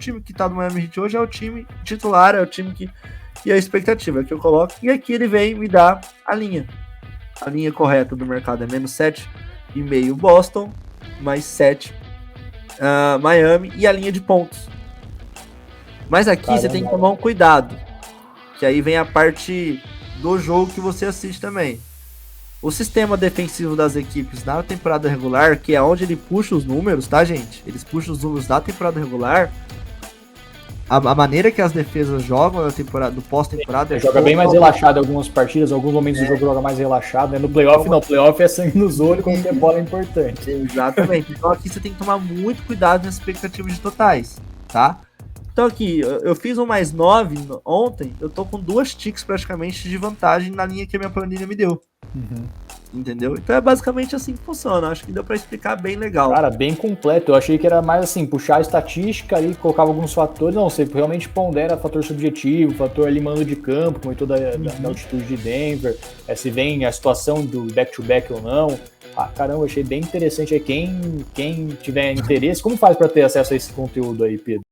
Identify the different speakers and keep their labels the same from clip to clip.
Speaker 1: time que tá no Miami Heat hoje é o time titular, é o time que é a expectativa que eu coloco. E aqui ele vem me dar a linha. A linha correta do mercado é menos 7,5 Boston, mais 7 Miami e a linha de pontos. Mas aqui você tem que tomar um cuidado, que aí vem a parte do jogo que você assiste também. O sistema defensivo das equipes na temporada regular, que é onde ele puxa os números, tá, gente? Eles puxam os números da temporada regular. A maneira que as defesas jogam na temporada, do pós-temporada...
Speaker 2: Joga bem mais relaxado em algumas partidas, alguns momentos do jogo joga mais relaxado, né? No playoff não, playoff é sangue nos olhos, quando a bola é importante.
Speaker 1: Exatamente, então aqui você tem que tomar muito cuidado nas expectativas de totais, tá? Então aqui, eu fiz um mais 9 ontem, eu tô com 2 ticks praticamente de vantagem na linha que a minha planilha me deu. Entendeu? Então é basicamente assim que funciona. Acho que deu pra explicar bem legal.
Speaker 2: Cara, bem completo. Eu achei que era mais assim, puxar a estatística ali, colocava alguns fatores. Não, você realmente pondera fator subjetivo, fator ali mando de campo, como toda a altitude de Denver, se vem a situação do back-to-back ou não. Ah, caramba, achei bem interessante. Aí quem tiver interesse, como faz para ter acesso a esse conteúdo aí, Pedro?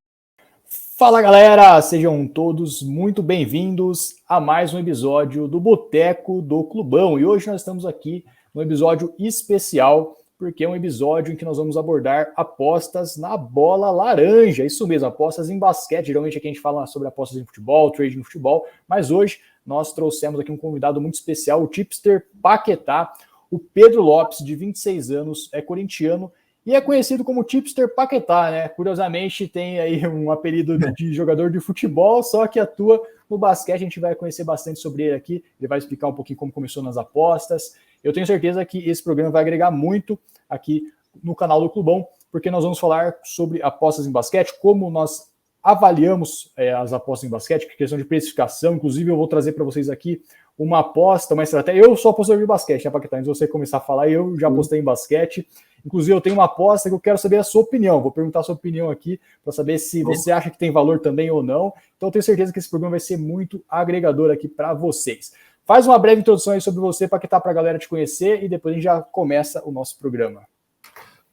Speaker 2: Fala galera, sejam todos muito bem-vindos a mais um episódio do Boteco do Clubão. E hoje nós estamos aqui num episódio especial, porque é um episódio em que nós vamos abordar apostas na bola laranja. Isso mesmo, apostas em basquete. Geralmente aqui a gente fala sobre apostas em futebol, trading em futebol, mas hoje nós trouxemos aqui um convidado muito especial, o tipster Paquetá. O Pedro Lopes, de 26 anos, é corintiano, e é conhecido como tipster Paquetá, né? Curiosamente tem aí um apelido de jogador de futebol, só que atua no basquete. A gente vai conhecer bastante sobre ele aqui. Ele vai explicar um pouquinho como começou nas apostas. Eu tenho certeza que esse programa vai agregar muito aqui no canal do Clubão, porque nós vamos falar sobre apostas em basquete, como nós avaliamos as apostas em basquete, que é questão de precificação. Inclusive eu vou trazer para vocês aqui uma aposta, uma estratégia. Eu sou apostador de basquete, né, Paquetá? Antes de você começar a falar, eu já apostei em basquete. Inclusive, eu tenho uma aposta que eu quero saber a sua opinião. Vou perguntar a sua opinião aqui para saber se você acha que tem valor também ou não. Então, eu tenho certeza que esse programa vai ser muito agregador aqui para vocês. Faz uma breve introdução aí sobre você, Paquetá, para a galera te conhecer e depois a gente já começa o nosso programa.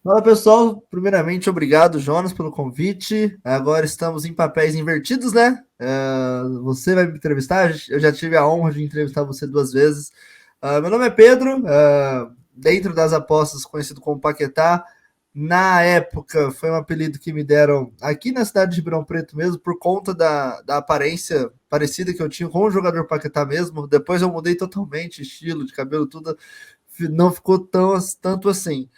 Speaker 1: Fala, pessoal. Primeiramente, obrigado, Jonas, pelo convite. Agora estamos em papéis invertidos, né? Você vai me entrevistar. Eu já tive a honra de entrevistar você 2 vezes. Meu nome é Pedro. Dentro das apostas, conhecido como Paquetá. Na época, foi um apelido que me deram aqui na cidade de Ribeirão Preto mesmo, por conta da aparência parecida que eu tinha com o jogador Paquetá mesmo. Depois eu mudei totalmente, estilo de cabelo, tudo. Não ficou tanto assim.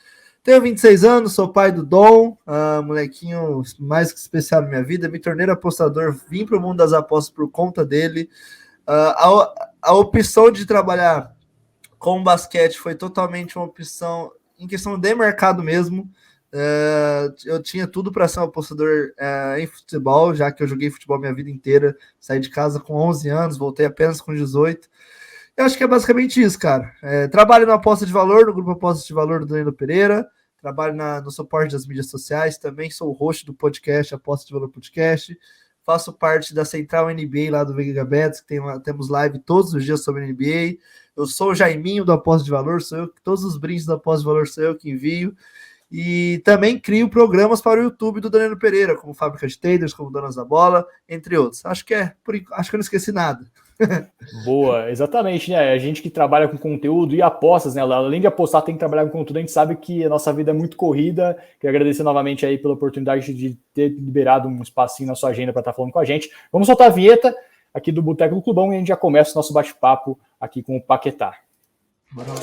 Speaker 1: Tenho 26 anos, sou pai do Dom, molequinho mais que especial na minha vida. Me tornei apostador, vim para o mundo das apostas por conta dele. A opção de trabalhar com basquete foi totalmente uma opção em questão de mercado mesmo. Eu tinha tudo para ser um apostador em futebol, já que eu joguei futebol minha vida inteira. Saí de casa com 11 anos, voltei apenas com 18. Eu acho que é basicamente isso, cara. Trabalho na aposta de valor, no grupo Apostas de Valor do Danilo Pereira. Trabalho no suporte das mídias sociais. Também sou o host do podcast Aposta de Valor Podcast. Faço parte da Central NBA lá do Vega Bets, que temos live todos os dias sobre NBA. Eu sou o Jaiminho do Aposta de Valor, todos os brindes do Aposta de Valor sou eu que envio. E também crio programas para o YouTube do Danilo Pereira, como Fábrica de Traders, como Donas da Bola, entre outros. Acho que eu não esqueci nada.
Speaker 2: Boa, exatamente, né? A gente que trabalha com conteúdo e apostas, né? Além de apostar, tem que trabalhar com conteúdo. A gente sabe que a nossa vida é muito corrida. Quero agradecer novamente aí pela oportunidade de ter liberado um espacinho na sua agenda para estar falando com a gente. Vamos soltar a vinheta aqui do Boteco do Clubão e a gente já começa o nosso bate-papo aqui com o Paquetá.
Speaker 1: Bora lá.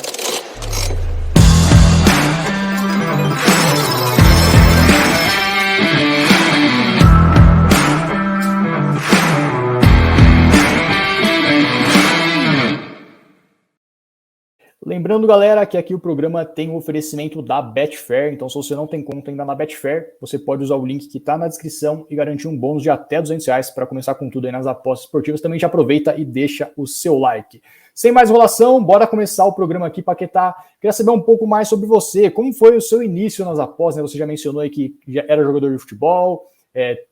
Speaker 2: Lembrando, galera, que aqui o programa tem um oferecimento da Betfair, então se você não tem conta ainda na Betfair, você pode usar o link que está na descrição e garantir um bônus de até R$200 para começar com tudo aí nas apostas esportivas. Também já aproveita e deixa o seu like. Sem mais enrolação, bora começar o programa aqui, Paquetá. Queria saber um pouco mais sobre você, como foi o seu início nas apostas, né? Você já mencionou aí que já era jogador de futebol,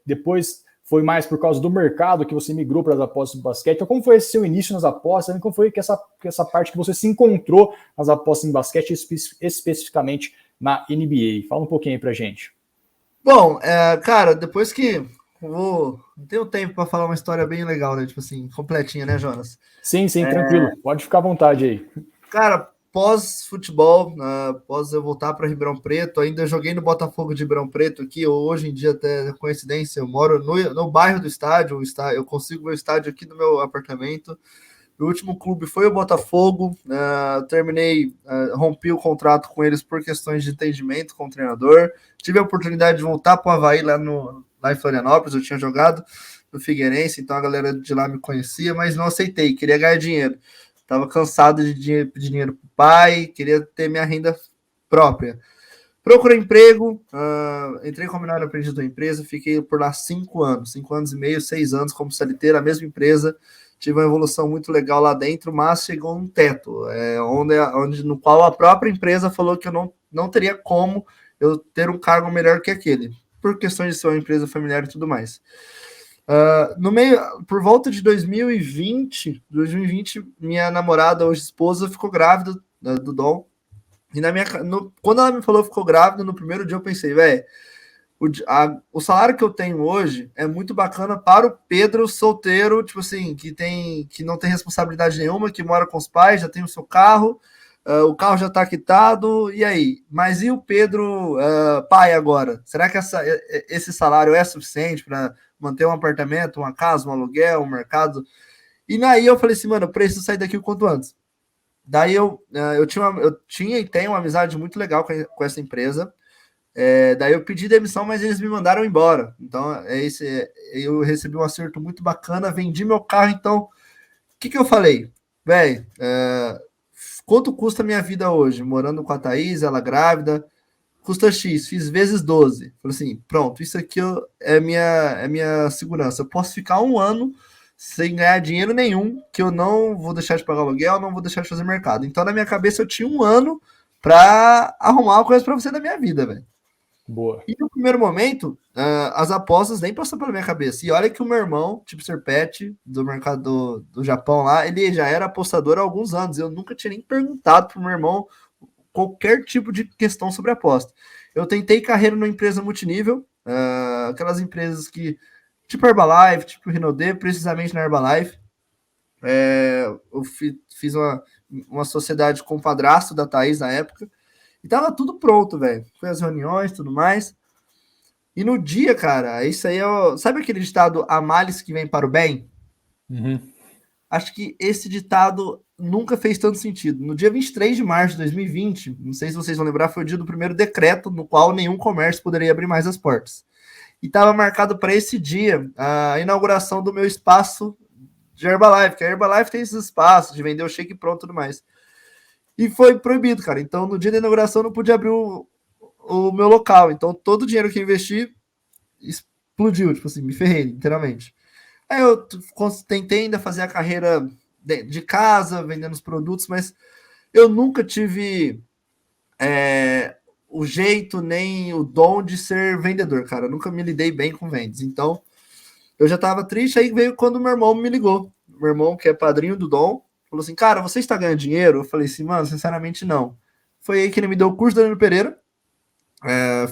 Speaker 2: depois foi mais por causa do mercado que você migrou para as apostas do basquete. Então, como foi esse seu início nas apostas? Como foi que essa parte que você se encontrou nas apostas em basquete, especificamente na NBA? Fala um pouquinho aí pra gente.
Speaker 1: Bom, cara, depois que Não tenho tempo para falar uma história bem legal, né? Tipo assim, completinha, né, Jonas?
Speaker 2: Sim, sim, tranquilo. Pode ficar à vontade aí.
Speaker 1: Cara, pós-futebol, pós eu voltar para Ribeirão Preto, ainda joguei no Botafogo de Ribeirão Preto aqui. Hoje em dia, até coincidência, eu moro no bairro do estádio, eu consigo ver o estádio aqui no meu apartamento. O último clube foi o Botafogo. Rompi o contrato com eles por questões de entendimento com o treinador. Tive a oportunidade de voltar para o Avaí lá em Florianópolis. Eu tinha jogado no Figueirense, então a galera de lá me conhecia, mas não aceitei, queria ganhar dinheiro. Estava cansado de pedir dinheiro para o pai, queria ter minha renda própria. Procurei emprego, entrei como menor aprendiz da empresa, fiquei por lá 5 anos e meio, 6 anos como CLT na mesma empresa. Tive uma evolução muito legal lá dentro, mas chegou um teto, no qual a própria empresa falou que eu não teria como eu ter um cargo melhor que aquele, por questões de ser uma empresa familiar e tudo mais. No meio, por volta de 2020, minha namorada, hoje esposa, ficou grávida do Dom. E quando ela me falou que ficou grávida, no primeiro dia eu pensei, velho, o salário que eu tenho hoje é muito bacana para o Pedro solteiro, tipo assim, que não tem responsabilidade nenhuma, que mora com os pais, já tem o seu carro, o carro já está quitado, e aí? Mas e o Pedro pai agora? Será que esse salário é suficiente para manter um apartamento, uma casa, um aluguel, um mercado? E daí eu falei assim, mano, eu preciso sair daqui o quanto antes. Daí eu tinha e tenho uma amizade muito legal com essa empresa. Daí eu pedi demissão, mas eles me mandaram embora. Então, eu recebi um acerto muito bacana, vendi meu carro. Então, o que eu falei? Véi, quanto custa a minha vida hoje? Morando com a Thaís, ela grávida, custa X, fiz vezes 12. Falei assim, pronto, isso aqui é minha segurança. Eu posso ficar um ano sem ganhar dinheiro nenhum, que eu não vou deixar de pagar aluguel, não vou deixar de fazer mercado. Então, na minha cabeça, eu tinha um ano para arrumar uma coisa para você da minha vida, velho.
Speaker 2: Boa.
Speaker 1: E no primeiro momento, as apostas nem passaram pela minha cabeça. E olha que o meu irmão, tipo Sir Pet, do mercado do Japão lá, ele já era apostador há alguns anos. Eu nunca tinha nem perguntado pro meu irmão qualquer tipo de questão sobre aposta. Eu tentei carreira numa empresa multinível, aquelas empresas tipo Herbalife, tipo Rinode, precisamente na Herbalife. Eu fiz uma sociedade com o padrasto da Thaís na época. E tava tudo pronto, velho. Foi as reuniões, tudo mais. E no dia, cara, isso aí sabe aquele ditado, há males que vem para o bem?
Speaker 2: Uhum.
Speaker 1: Acho que esse ditado nunca fez tanto sentido. No dia 23 de março de 2020, não sei se vocês vão lembrar, foi o dia do primeiro decreto no qual nenhum comércio poderia abrir mais as portas. E estava marcado para esse dia a inauguração do meu espaço de Herbalife, que a Herbalife tem esses espaços de vender o shake pronto e tudo mais. E foi proibido, cara. Então, no dia da inauguração, eu não pude abrir o meu local. Então, todo o dinheiro que eu investi explodiu, tipo assim, me ferrei, literalmente. Aí eu tentei ainda fazer a carreira de casa, vendendo os produtos, mas eu nunca tive o jeito nem o dom de ser vendedor, cara. Eu nunca me lidei bem com vendas. Então, eu já tava triste, aí veio quando meu irmão me ligou. Meu irmão, que é padrinho do Dom, falou assim, cara, você está ganhando dinheiro? Eu falei assim, mano, sinceramente não. Foi aí que ele me deu o curso do Danilo Pereira.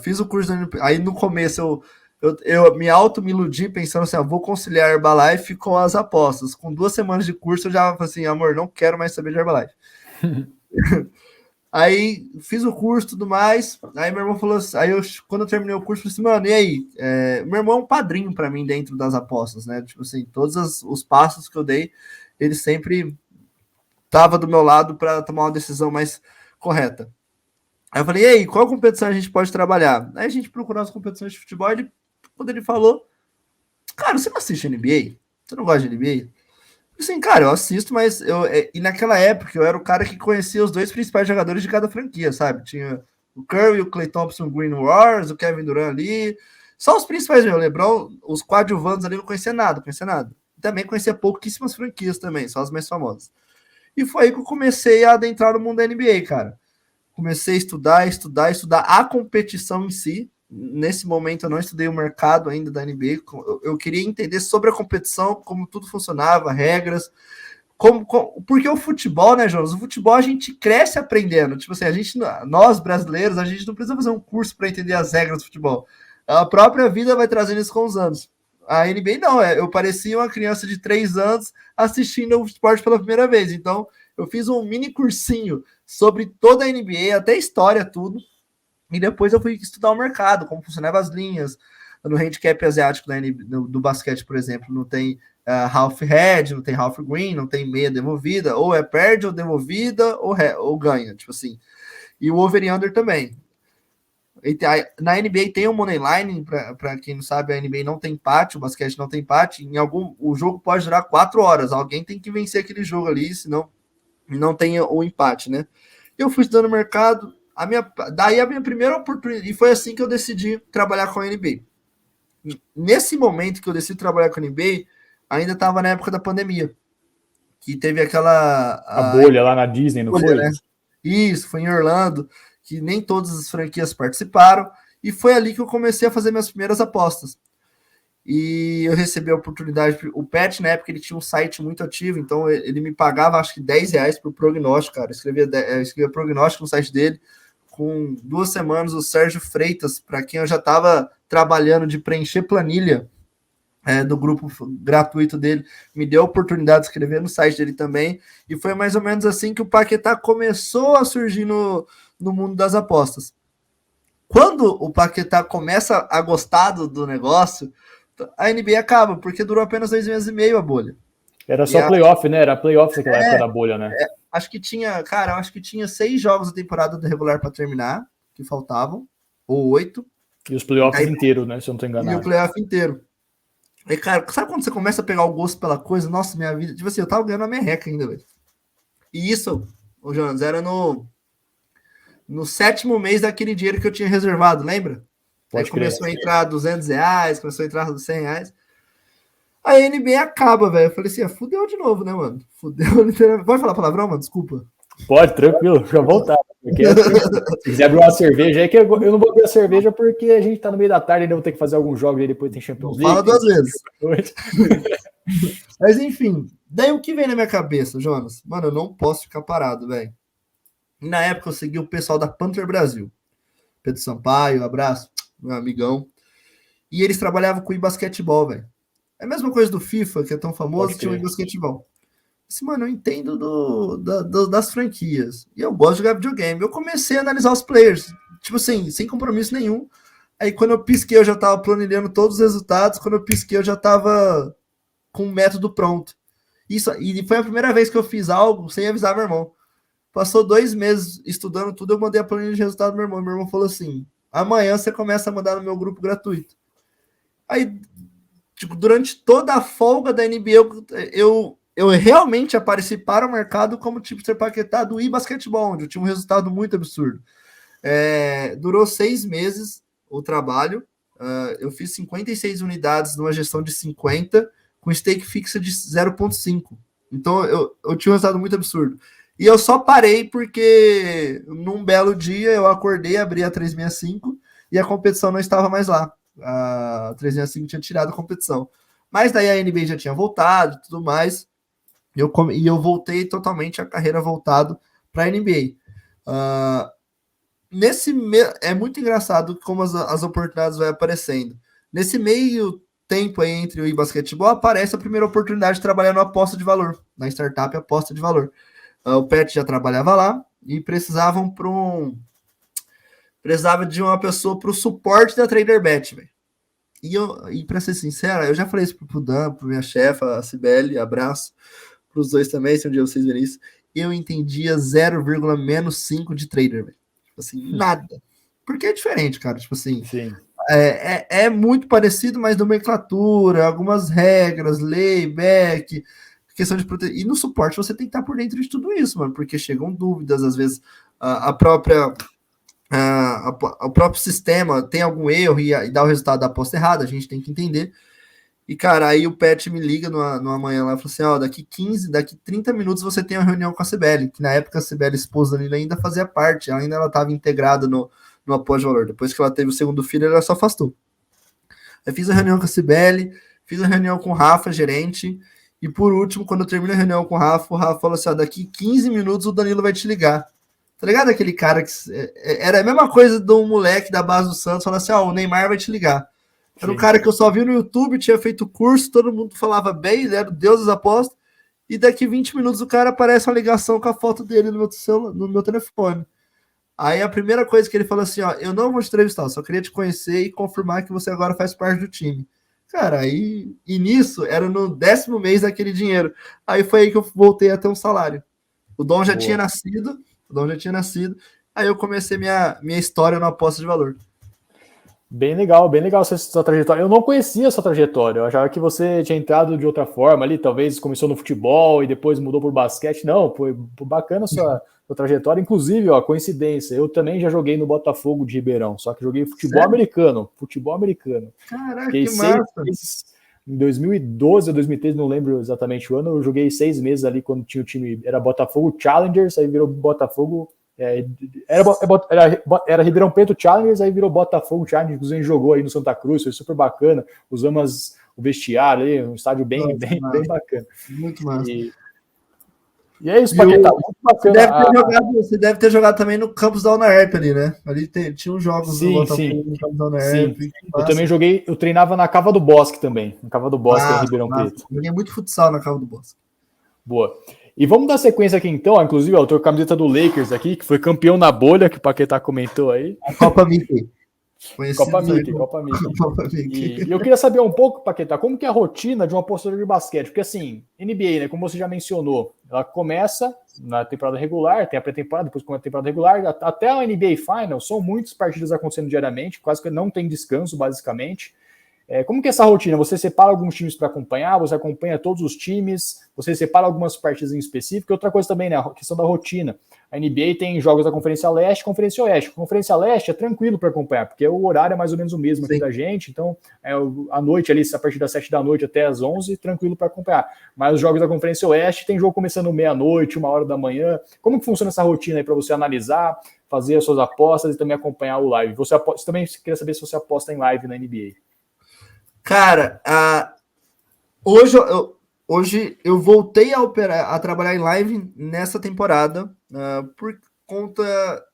Speaker 1: Fiz o curso do Danilo Pereira. Aí no começo eu me iludi pensando assim, vou conciliar Herbalife com as apostas. Com 2 semanas de curso eu já falei assim, amor, não quero mais saber de Herbalife. Aí fiz o curso e tudo mais. Aí meu irmão falou assim, quando eu terminei o curso, eu falei assim, mano, e aí? Meu irmão é um padrinho para mim dentro das apostas, né? Tipo assim, todos os passos que eu dei, ele sempre tava do meu lado para tomar uma decisão mais correta. Aí eu falei, e aí, qual competição a gente pode trabalhar? Aí a gente procurou as competições de futebol, quando ele falou, cara, você não assiste NBA? Você não gosta de NBA? Assim, cara, eu assisto, mas e naquela época eu era o cara que conhecia os 2 principais jogadores de cada franquia, sabe? Tinha o Curry, o Klay Thompson, Green Warriors, o Kevin Durant ali. Só os principais, meu. LeBron, os coadjuvantes ali, não conhecia nada, Também conhecia pouquíssimas franquias também, só as mais famosas. E foi aí que eu comecei a adentrar no mundo da NBA, cara. Comecei a estudar a competição em si. Nesse momento eu não estudei o mercado ainda da NBA. Eu queria entender sobre a competição, como tudo funcionava, regras. Porque o futebol, né, Jonas? O futebol a gente cresce aprendendo. Tipo assim, nós brasileiros, a gente não precisa fazer um curso para entender as regras do futebol. A própria vida vai trazendo isso com os anos. A NBA não, eu parecia uma criança de 3 anos assistindo o esporte pela primeira vez. Então, eu fiz um mini cursinho sobre toda a NBA, até história, tudo. E depois eu fui estudar o mercado, como funcionavam as linhas. No handicap asiático da NBA, do basquete, por exemplo, não tem half head, não tem half green, não tem meia devolvida, ou perde ou devolvida ou ganha, tipo assim. E o over e under também. Na NBA tem um money line, para quem não sabe, a NBA não tem empate, o basquete não tem empate. O jogo pode durar 4 horas. Alguém tem que vencer aquele jogo ali, senão não tem o empate, né? Eu fui estudando o mercado, daí a minha primeira oportunidade, e foi assim que eu decidi trabalhar com a NBA. Nesse momento que eu decidi trabalhar com a NBA, ainda estava na época da pandemia, que teve aquela...
Speaker 2: A bolha lá na Disney, não foi?
Speaker 1: Né? Isso, foi em Orlando, que nem todas as franquias participaram, e foi ali que eu comecei a fazer minhas primeiras apostas. E eu recebi a oportunidade, o Pet, na época, ele tinha um site muito ativo, então ele me pagava, acho que R$10 por prognóstico, cara. Eu escrevia prognóstico no site dele. Com 2 semanas, o Sérgio Freitas, para quem eu já estava trabalhando de preencher planilha do grupo gratuito dele, me deu a oportunidade de escrever no site dele também, e foi mais ou menos assim que o Paquetá começou a surgir no mundo das apostas. Quando o Paquetá começa a gostar do negócio, a NBA acaba, porque durou apenas 2 meses e meio a bolha.
Speaker 2: Era só playoff, né? Era playoff naquela época da bolha, né?
Speaker 1: Acho que tinha 6 jogos da temporada regular para terminar, que faltavam, ou 8.
Speaker 2: E os playoffs inteiros, né? Se eu não tô enganado.
Speaker 1: E o playoff inteiro. E, cara, sabe quando você começa a pegar o gosto pela coisa? Nossa, minha vida... Tipo assim, eu tava ganhando a merreca ainda, velho. E isso, ô Jonas, era no 7º mês daquele dinheiro que eu tinha reservado, lembra? Aí começou a entrar R$200, começou a entrar R$100. Aí a NBA acaba, velho. Eu falei assim, fudeu de novo, né, mano? Fudeu, literalmente. Pode falar palavrão, mano? Desculpa.
Speaker 2: Pode, tranquilo, fica à vontade. Se quiser abrir uma cerveja aí, que eu não vou abrir a cerveja porque a gente tá no meio da tarde, ainda vou ter que fazer alguns jogos aí, depois tem Champions League.
Speaker 1: Fala 2 vezes. Mas enfim, daí o que vem na minha cabeça, Jonas? Mano, eu não posso ficar parado, velho. Na época eu segui o pessoal da Panther Brasil. Pedro Sampaio, abraço, meu amigão. E eles trabalhavam com e-basquetebol, velho. É a mesma coisa do FIFA, que é tão famoso, tinha o e-basquetebol. Mano, eu entendo das franquias. E eu gosto de jogar videogame. Eu comecei a analisar os players, tipo assim, sem compromisso nenhum. Aí quando eu pisquei, eu já tava planilhando todos os resultados. Quando eu pisquei, eu já tava com o método pronto. E foi a primeira vez que eu fiz algo sem avisar meu irmão. Passou 2 meses estudando tudo, eu mandei a planilha de resultado do meu irmão. Meu irmão falou assim, amanhã você começa a mandar no meu grupo gratuito. Aí, tipo, durante toda a folga da NBA, eu realmente apareci para o mercado como tipo ser Paquetá do e-basquetebol, onde eu tinha um resultado muito absurdo. Durou 6 meses o trabalho. Eu fiz 56 unidades numa gestão de 50, com stake fixa de 0,5. Então eu tinha um resultado muito absurdo. E eu só parei porque num belo dia eu acordei, abri a 365 e a competição não estava mais lá. A 365 tinha tirado a competição. Mas daí a NBA já tinha voltado e tudo mais. E eu voltei totalmente a carreira voltado para a NBA. É muito engraçado como as oportunidades vão aparecendo. Nesse meio tempo aí entre o e-basquetebol, aparece a primeira oportunidade de trabalhar no aposta de valor, na startup aposta de valor. O Pet já trabalhava lá e precisava de uma pessoa para o suporte da TraderBet, velho. E para ser sincero, eu já falei isso pro Dan, pro minha chefa, a Cibele, abraço para os dois também, se um dia vocês verem isso, eu entendia 0,-5 de trader, velho. Tipo assim, nada. Porque é diferente, cara. Tipo assim, é muito parecido, mas nomenclatura, algumas regras, layback, questão de proteger. E no suporte você tem que estar por dentro de tudo isso, mano, porque chegam dúvidas, às vezes o próprio sistema tem algum erro e dá o resultado da aposta errada, a gente tem que entender. E, cara, aí o Pet me liga numa manhã lá e falou assim, daqui 30 minutos você tem uma reunião com a Cibele, que na época a Cibele, esposa dele, ainda fazia parte, ela estava integrada no apoio de valor. Depois que ela teve o segundo filho, ela só afastou. Aí fiz a reunião com a Cibele, fiz a reunião com o Rafa, gerente, e por último, quando eu termino a reunião com o Rafa falou assim, daqui 15 minutos o Danilo vai te ligar. Tá ligado? Aquele cara que era a mesma coisa de um moleque da base do Santos, falando assim, o Neymar vai te ligar. Era um cara que eu só vi no YouTube, tinha feito curso, todo mundo falava bem, ele era o deus das apostas, e daqui 20 minutos o cara aparece uma ligação com a foto dele no meu telefone. Aí a primeira coisa que ele falou assim, ó, eu não vou te entrevistar, eu só queria te conhecer e confirmar que você agora faz parte do time. Cara, aí, e nisso, era no 10º mês daquele dinheiro. Aí foi aí que eu voltei a ter um salário. O Dom já tinha nascido, aí eu comecei minha história na aposta de valor.
Speaker 2: Bem legal sua trajetória. Eu não conhecia a sua trajetória, eu achava que você tinha entrado de outra forma ali, talvez começou no futebol e depois mudou por basquete. Não, foi bacana a sua trajetória. Inclusive, ó, coincidência, eu também já joguei no Botafogo de Ribeirão, só que joguei futebol americano.
Speaker 1: Caraca,
Speaker 2: Fiquei
Speaker 1: que
Speaker 2: 6
Speaker 1: massa.
Speaker 2: meses, em 2012 ou 2013, não lembro exatamente o ano, eu joguei 6 meses ali quando tinha o time, era Botafogo Challengers, aí virou Botafogo... Era Ribeirão Preto Challengers, aí virou Botafogo Challengers, inclusive a gente jogou aí no Santa Cruz, foi super bacana, usamos o vestiário ali, um estádio bem bacana.
Speaker 1: Muito massa.
Speaker 2: E é isso, Paquetá, muito bacana.
Speaker 1: Você deve ter jogado também no campus da UNAERP ali, né? Ali tinha uns jogos do Botafogo no campus da UNAERP.
Speaker 2: Eu também joguei, eu treinava na Cava do Bosque também, na Cava do Bosque, em Ribeirão Preto.
Speaker 1: Joguei muito futsal na Cava do Bosque.
Speaker 2: Boa. E vamos dar sequência aqui então, inclusive, ó, eu tô com a camiseta do Lakers aqui, que foi campeão na bolha, que o Paquetá comentou aí.
Speaker 1: A Copa Mickey.
Speaker 2: Copa Mickey. E eu queria saber um pouco, Paquetá, como que é a rotina de um apostador de basquete? Porque assim, NBA, né, como você já mencionou, ela começa na temporada regular, tem a pré-temporada, depois começa a temporada regular, até a NBA Final, são muitas partidas acontecendo diariamente, quase que não tem descanso, basicamente. Como que é essa rotina? Você separa alguns times para acompanhar? Você acompanha todos os times? Você separa algumas partidas em específico? E outra coisa também, né? A questão da rotina. A NBA tem jogos da Conferência Leste e Conferência Oeste. A Conferência Leste é tranquilo para acompanhar, porque o horário é mais ou menos o mesmo aqui da gente. Então, à noite, ali, a partir das 7 da noite até as 11, tranquilo para acompanhar. Mas os jogos da Conferência Oeste tem jogo começando meia-noite, 1h da manhã. Como que funciona essa rotina aí para você analisar, fazer as suas apostas e também acompanhar o live? Você também queria saber se você aposta em live na NBA.
Speaker 1: Cara, hoje eu voltei a trabalhar em live nessa temporada por conta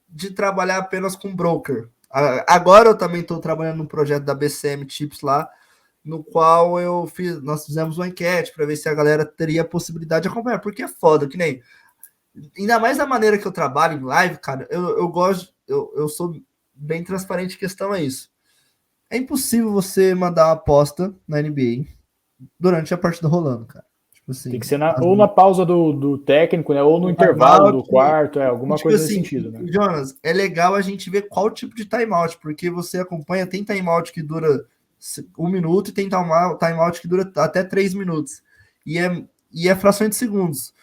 Speaker 1: de trabalhar apenas com broker. Agora eu também estou trabalhando no projeto da BCM Chips lá, no qual nós fizemos uma enquete para ver se a galera teria a possibilidade de acompanhar, porque é foda, que nem... Ainda mais da maneira que eu trabalho em live, cara, eu gosto, eu sou bem transparente em questão a isso. É impossível você mandar uma aposta na NBA durante a partida rolando, cara. Tipo assim,
Speaker 2: tem que ser ou na pausa do técnico, né? Ou no intervalo do quarto, alguma
Speaker 1: tipo
Speaker 2: coisa
Speaker 1: assim,
Speaker 2: nesse sentido, né?
Speaker 1: Jonas, é legal a gente ver qual tipo de timeout, porque você acompanha, tem timeout que dura 1 minuto e tem timeout que dura até 3 minutos. E é frações de segundos.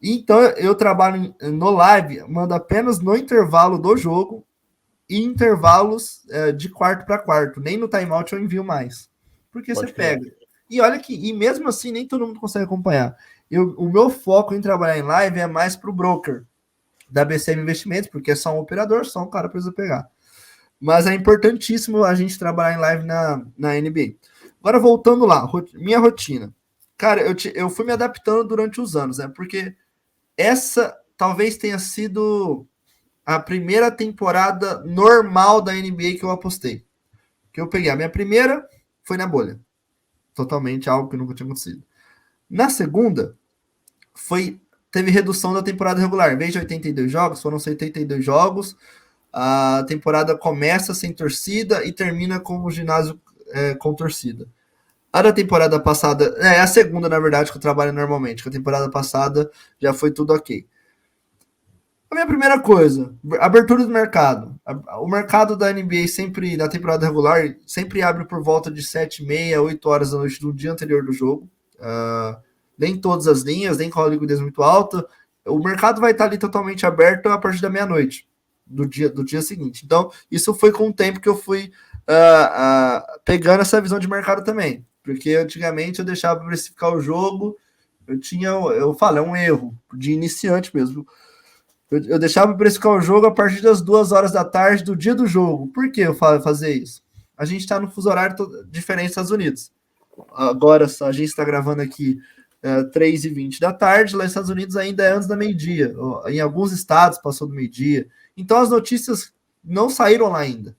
Speaker 1: Então, eu trabalho no live, mando apenas no intervalo do jogo e intervalos de quarto para quarto. Nem no timeout eu envio mais. Porque você pega. E olha que, e mesmo assim, nem todo mundo consegue acompanhar. O meu foco em trabalhar em live é mais para o broker da BCM Investimentos, porque é só um operador, só um cara precisa pegar. Mas é importantíssimo a gente trabalhar em live na NBA. Agora, voltando lá, minha rotina. Cara, eu fui me adaptando durante os anos, né? Porque essa talvez tenha sido a primeira temporada normal da NBA que eu apostei. Que eu peguei. A minha primeira foi na bolha. Totalmente algo que nunca tinha acontecido. Na segunda, teve redução da temporada regular. Em vez de 82 jogos, foram 72 jogos. A temporada começa sem torcida e termina com o ginásio com torcida. A da temporada passada, é a segunda, na verdade, que eu trabalho normalmente. Que a temporada passada já foi tudo ok. A minha primeira coisa, abertura do mercado. O mercado da NBA sempre, na temporada regular, sempre abre por volta de 7h30, 8 horas da noite do dia anterior do jogo. Nem todas as linhas, nem com a liquidez muito alta. O mercado vai estar ali totalmente aberto a partir da meia-noite do dia seguinte. Então, isso foi com o tempo que eu fui pegando essa visão de mercado também. Porque antigamente eu deixava precificar o jogo, eu falo, é um erro de iniciante mesmo. Eu deixava precificar o jogo a partir das 2 horas da tarde do dia do jogo. Por que eu fazer isso? A gente está no fuso horário diferente dos Estados Unidos. Agora a gente está gravando aqui 3h20 da tarde, lá nos Estados Unidos ainda é antes da meio-dia. Em alguns estados passou do meio-dia. Então as notícias não saíram lá ainda.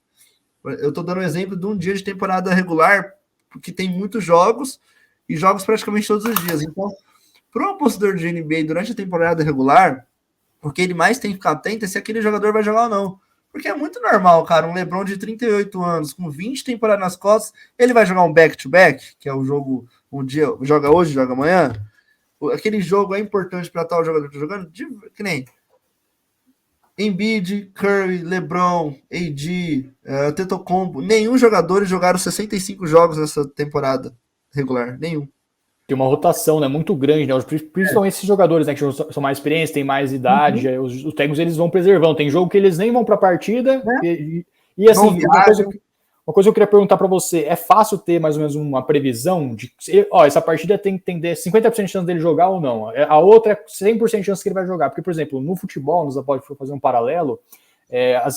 Speaker 1: Eu tô dando um exemplo de um dia de temporada regular, porque tem muitos jogos e jogos praticamente todos os dias. Então, para um apostador de NBA durante a temporada regular, o que ele mais tem que ficar atento é se aquele jogador vai jogar ou não. Porque é muito normal, cara, um LeBron de 38 anos, com 20 temporadas nas costas, ele vai jogar um back-to-back, que é o jogo, um dia joga hoje, joga amanhã. Aquele jogo é importante para tal jogador que tá jogando, que nem Embiid, Curry, LeBron, AD, Tetocombo, nenhum jogador jogaram 65 jogos nessa temporada regular, nenhum.
Speaker 2: Tem uma rotação, né, muito grande, né? Principalmente esses jogadores, né, que são mais experientes, têm mais idade, os técnicos eles vão preservando. Tem jogo que eles nem vão para a partida. E assim, uma coisa que eu queria perguntar para você, é fácil ter mais ou menos uma previsão de, essa partida tem que ter 50% de chance dele jogar ou não? A outra é 100% de chance que ele vai jogar. Porque, por exemplo, no futebol, nós pode fazer um paralelo,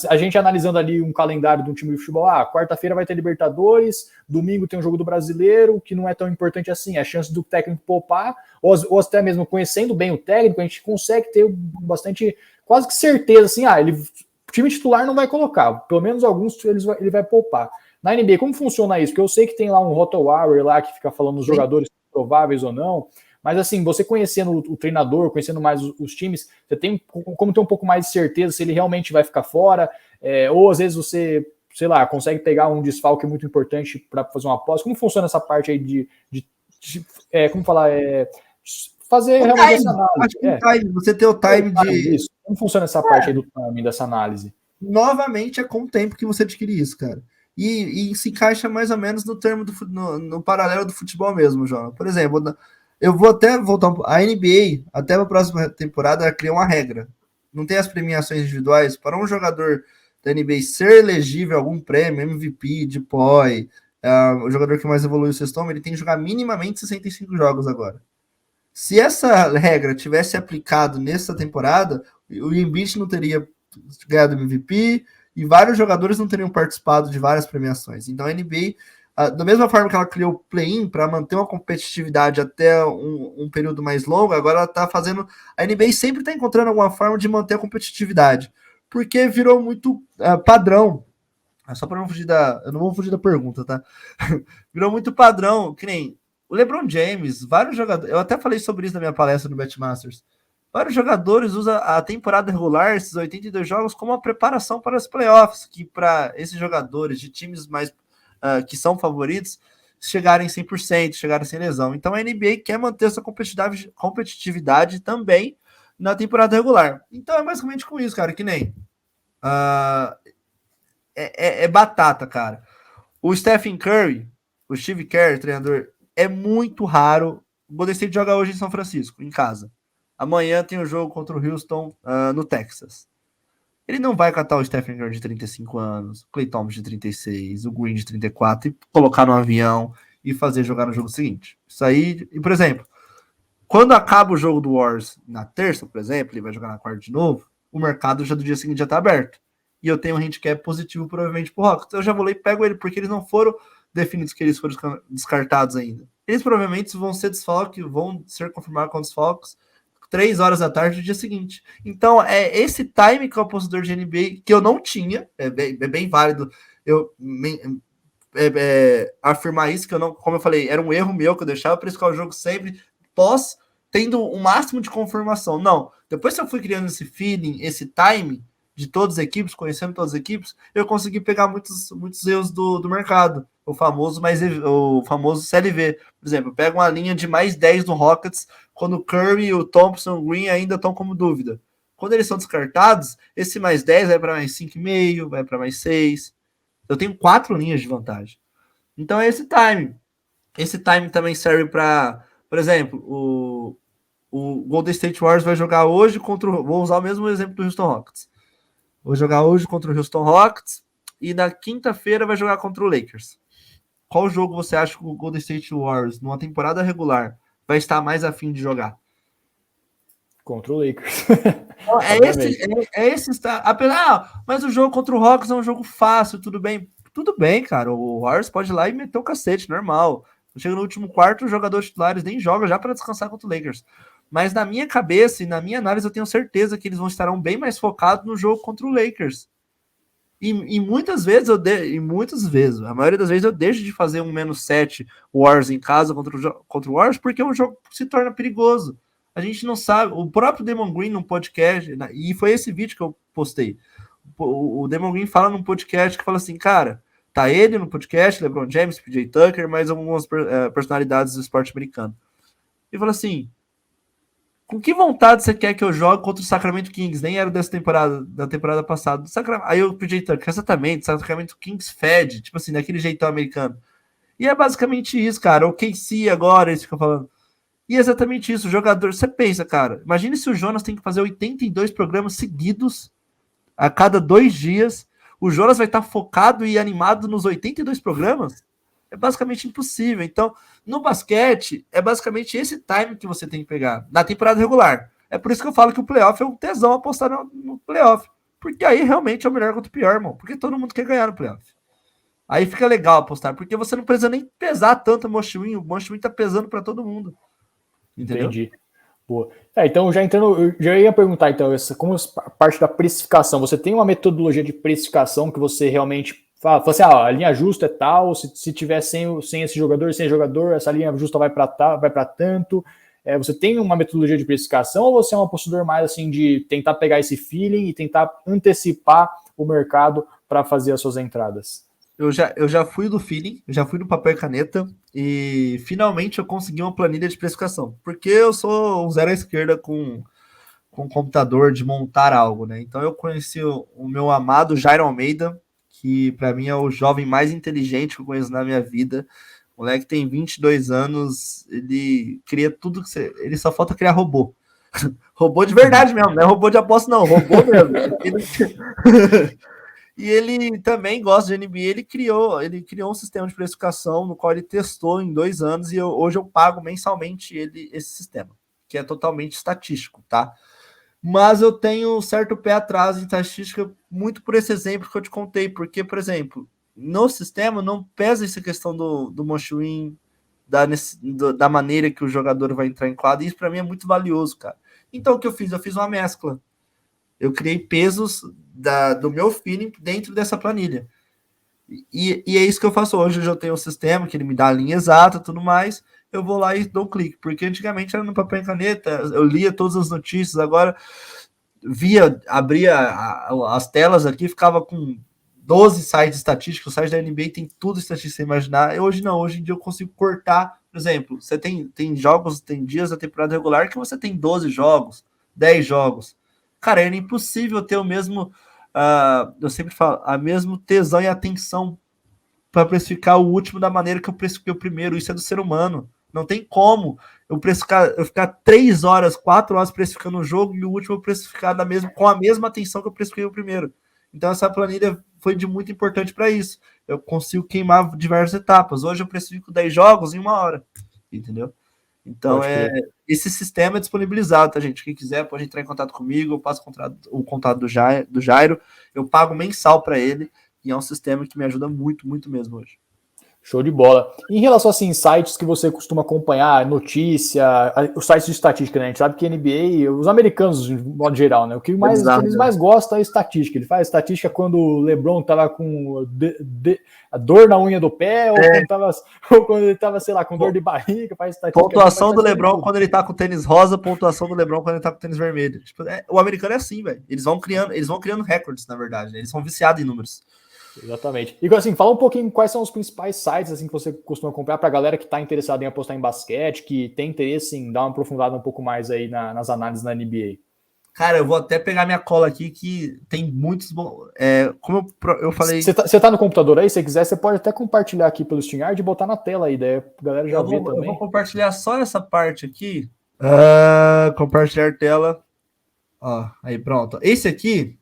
Speaker 2: a gente analisando ali um calendário de um time de futebol, quarta-feira vai ter Libertadores, domingo tem um jogo do Brasileiro, que não é tão importante assim, a chance do técnico poupar, ou até mesmo conhecendo bem o técnico, a gente consegue ter bastante, quase que certeza, assim, o time titular não vai colocar, pelo menos alguns ele vai poupar. Na NBA, como funciona isso? Porque eu sei que tem lá um RotoWire lá que fica falando os jogadores prováveis ou não, mas assim, você conhecendo o treinador, conhecendo mais os times, você tem como ter um pouco mais de certeza se ele realmente vai ficar fora, ou às vezes você, sei lá, consegue pegar um desfalque muito importante para fazer uma aposta. Como funciona essa parte aí de como falar, fazer
Speaker 1: o
Speaker 2: realmente
Speaker 1: time,
Speaker 2: essa análise?
Speaker 1: Você ter o time de...
Speaker 2: Isso. Como funciona essa parte aí do timing, dessa análise?
Speaker 1: Novamente, é com o tempo que você adquire isso, cara. E se encaixa mais ou menos no termo no paralelo do futebol mesmo, João. Por exemplo, eu vou até voltar. A NBA, até a próxima temporada, ela criou uma regra. Não tem as premiações individuais. Para um jogador da NBA ser elegível a algum prêmio, MVP, DPOY, o jogador que mais evoluiu o sexto, ele tem que jogar minimamente 65 jogos agora. Se essa regra tivesse aplicado nessa temporada, o Embiid não teria ganhado MVP e vários jogadores não teriam participado de várias premiações. Então a NBA, da mesma forma que ela criou o play-in para manter uma competitividade até um período mais longo, agora ela está fazendo. A NBA sempre está encontrando alguma forma de manter a competitividade, porque virou muito padrão. Só para não fugir eu não vou fugir da pergunta, tá? Virou muito padrão, que nem o LeBron James, vários jogadores. Eu até falei sobre isso na minha palestra no BetMasters. Vários jogadores usam a temporada regular, esses 82 jogos, como uma preparação para os playoffs, que para esses jogadores de times mais que são favoritos chegarem 100%, chegarem sem lesão. Então a NBA quer manter essa competitividade também na temporada regular. Então é basicamente com isso, cara, que nem é batata, cara. O Stephen Curry, o Steve Kerr, treinador, é muito raro. O Golden State joga hoje em São Francisco, em casa. Amanhã tem o jogo contra o Houston no Texas. Ele não vai catar o Stephen Curry de 35 anos, o Klay Thompson de 36, o Green de 34 e colocar no avião e fazer jogar no jogo seguinte. Isso aí, e por exemplo, quando acaba o jogo do Warriors na terça, por exemplo, ele vai jogar na quarta de novo, o mercado já do dia seguinte já tá aberto. E eu tenho um handicap positivo provavelmente pro Rockets. Eu já vou lá e pego ele, porque eles não foram definidos que eles foram descartados ainda. Eles provavelmente vão ser desfalques, vão ser confirmados com desfalques 3 horas da tarde do dia seguinte. Então, é esse time que é o apostador de NBA que eu não tinha, é bem válido eu afirmar isso, que eu não, como eu falei, era um erro meu que eu deixava para escolher o jogo sempre tendo o máximo de confirmação. Não, depois que eu fui criando esse feeling, esse time de todas as equipes, conhecendo todas as equipes, eu consegui pegar muitos erros do mercado. O famoso CLV. Por exemplo, eu pego uma linha de mais 10 no Rockets, quando o Curry, o Thompson, o Green ainda estão como dúvida. Quando eles são descartados, esse mais 10 vai para mais 5,5, vai para mais 6. Eu tenho 4 linhas de vantagem. Então é esse time. Esse time também serve para, por exemplo, o Golden State Warriors vai jogar hoje contra vou usar o mesmo exemplo do Houston Rockets. Vou jogar hoje contra o Houston Rockets e na quinta-feira vai jogar contra o Lakers. Qual jogo você acha que o Golden State Warriors, numa temporada regular, vai estar mais afim de jogar?
Speaker 2: Contra o Lakers.
Speaker 1: Esse está. Mas o jogo contra o Rockets é um jogo fácil, tudo bem. Tudo bem, cara. O Warriors pode ir lá e meter o cacete, normal. Chega no último quarto, os jogadores titulares nem jogam já para descansar contra o Lakers. Mas na minha cabeça e na minha análise, eu tenho certeza que eles estarão bem mais focados no jogo contra o Lakers. E muitas vezes a maioria das vezes eu deixo de fazer um -7 Wars em casa contra o Wars, porque o jogo se torna perigoso. A gente não sabe. O próprio Demon Green num podcast, e foi esse vídeo que eu postei. O Demon Green fala num podcast que fala assim, cara, tá ele no podcast, LeBron James, PJ Tucker, mais algumas personalidades do esporte americano. E fala assim, com que vontade você quer que eu jogue contra o Sacramento Kings? Nem era dessa temporada, da temporada passada. Aí eu PJ Tucker, exatamente, o Sacramento Kings fede, tipo assim, daquele jeitão americano. E é basicamente isso, cara. O KC agora, eles ficam falando. E é exatamente isso, o jogador, você pensa, cara, imagine se o Jonas tem que fazer 82 programas seguidos a cada 2 dias, o Jonas vai estar focado e animado nos 82 programas? É basicamente impossível. Então, no basquete, é basicamente esse time que você tem que pegar, na temporada regular. É por isso que eu falo que o playoff é um tesão apostar no playoff. Porque aí realmente é o melhor contra o pior, irmão. Porque todo mundo quer ganhar no playoff. Aí fica legal apostar, porque você não precisa nem pesar tanto o Moshwin tá pesando para todo mundo. Entendeu?
Speaker 2: Entendi. Boa. Então, já entrando, eu já ia perguntar, então, como parte da precificação, você tem uma metodologia de precificação que você realmente fala assim, a linha justa é tal, se tiver sem esse jogador, sem jogador, essa linha justa vai para tanto. Você tem uma metodologia de precificação ou você é um apostador mais assim de tentar pegar esse feeling e tentar antecipar o mercado para fazer as suas entradas?
Speaker 1: Eu já fui do feeling, já fui no papel e caneta e finalmente eu consegui uma planilha de precificação, porque eu sou um zero à esquerda com computador de montar algo, né? Então eu conheci o meu amado Jairo Almeida, que para mim é o jovem mais inteligente que eu conheço na minha vida. O moleque tem 22 anos, ele cria tudo que você... Ele só falta criar robô. Robô de verdade mesmo, não é robô de aposta não, robô mesmo. E ele também gosta de NBA, ele criou um sistema de precificação no qual ele testou em 2 anos e hoje eu pago mensalmente esse sistema, que é totalmente estatístico, tá? Mas eu tenho um certo pé atrás em estatística muito por esse exemplo que eu te contei, porque, por exemplo, no sistema não pesa essa questão do Moshwin, da maneira que o jogador vai entrar em quadra, e isso para mim é muito valioso, cara. Então o que eu fiz? Eu fiz uma mescla. Eu criei pesos do meu feeling dentro dessa planilha. E é isso que eu faço hoje. Eu já tenho um sistema que ele me dá a linha exata e tudo mais. Eu vou lá e dou um clique. Porque antigamente era no papel e caneta, eu lia todas as notícias, agora abria as telas aqui, ficava com 12 sites estatísticos. O site da NBA tem tudo estatístico, você imaginar. Hoje não, hoje em dia eu consigo cortar. Por exemplo, você tem jogos, tem dias da temporada regular que você tem 12 jogos, 10 jogos. Cara, era impossível ter o mesmo, eu sempre falo, a mesmo tesão e atenção para precificar o último da maneira que eu precifiquei o primeiro. Isso é do ser humano. Não tem como eu ficar 3 horas, 4 horas precificando o jogo e o último eu precificar com a mesma atenção que eu precifiquei o primeiro. Então essa planilha foi de muito importante para isso. Eu consigo queimar diversas etapas. Hoje eu precifico 10 jogos em 1 hora. Entendeu? Então, esse sistema é disponibilizado, tá, gente? Quem quiser pode entrar em contato comigo, eu passo o contato do Jairo, eu pago mensal para ele, e é um sistema que me ajuda muito, muito mesmo hoje.
Speaker 2: Show de bola. Em relação assim, sites que você costuma acompanhar, notícia, os sites de estatística, né? A gente sabe que NBA, os americanos, de modo geral, né? O que eles mais gostam é estatística. Ele faz estatística quando o LeBron tava com a dor na unha do pé, ou quando ele tava, sei lá, com dor de barriga, faz estatística.
Speaker 1: Pontuação do LeBron quando ele tá com tênis rosa, pontuação do LeBron quando ele tá com tênis vermelho. Tipo, o americano é assim, velho. Eles vão criando recordes, na verdade. Né? Eles são viciados em números.
Speaker 2: Exatamente. E assim, fala um pouquinho quais são os principais sites assim, que você costuma comprar para a galera que está interessada em apostar em basquete, que tem interesse em dar uma aprofundada um pouco mais aí nas análises na NBA.
Speaker 1: Cara, eu vou até pegar minha cola aqui, que tem muitos bons. Como eu falei.
Speaker 2: Você tá no computador aí? Se quiser, você pode até compartilhar aqui pelo StreamYard e botar na tela aí, daí a galera já vê também.
Speaker 1: Eu vou compartilhar só essa parte aqui. Compartilhar tela. Ó, aí pronto. Esse aqui,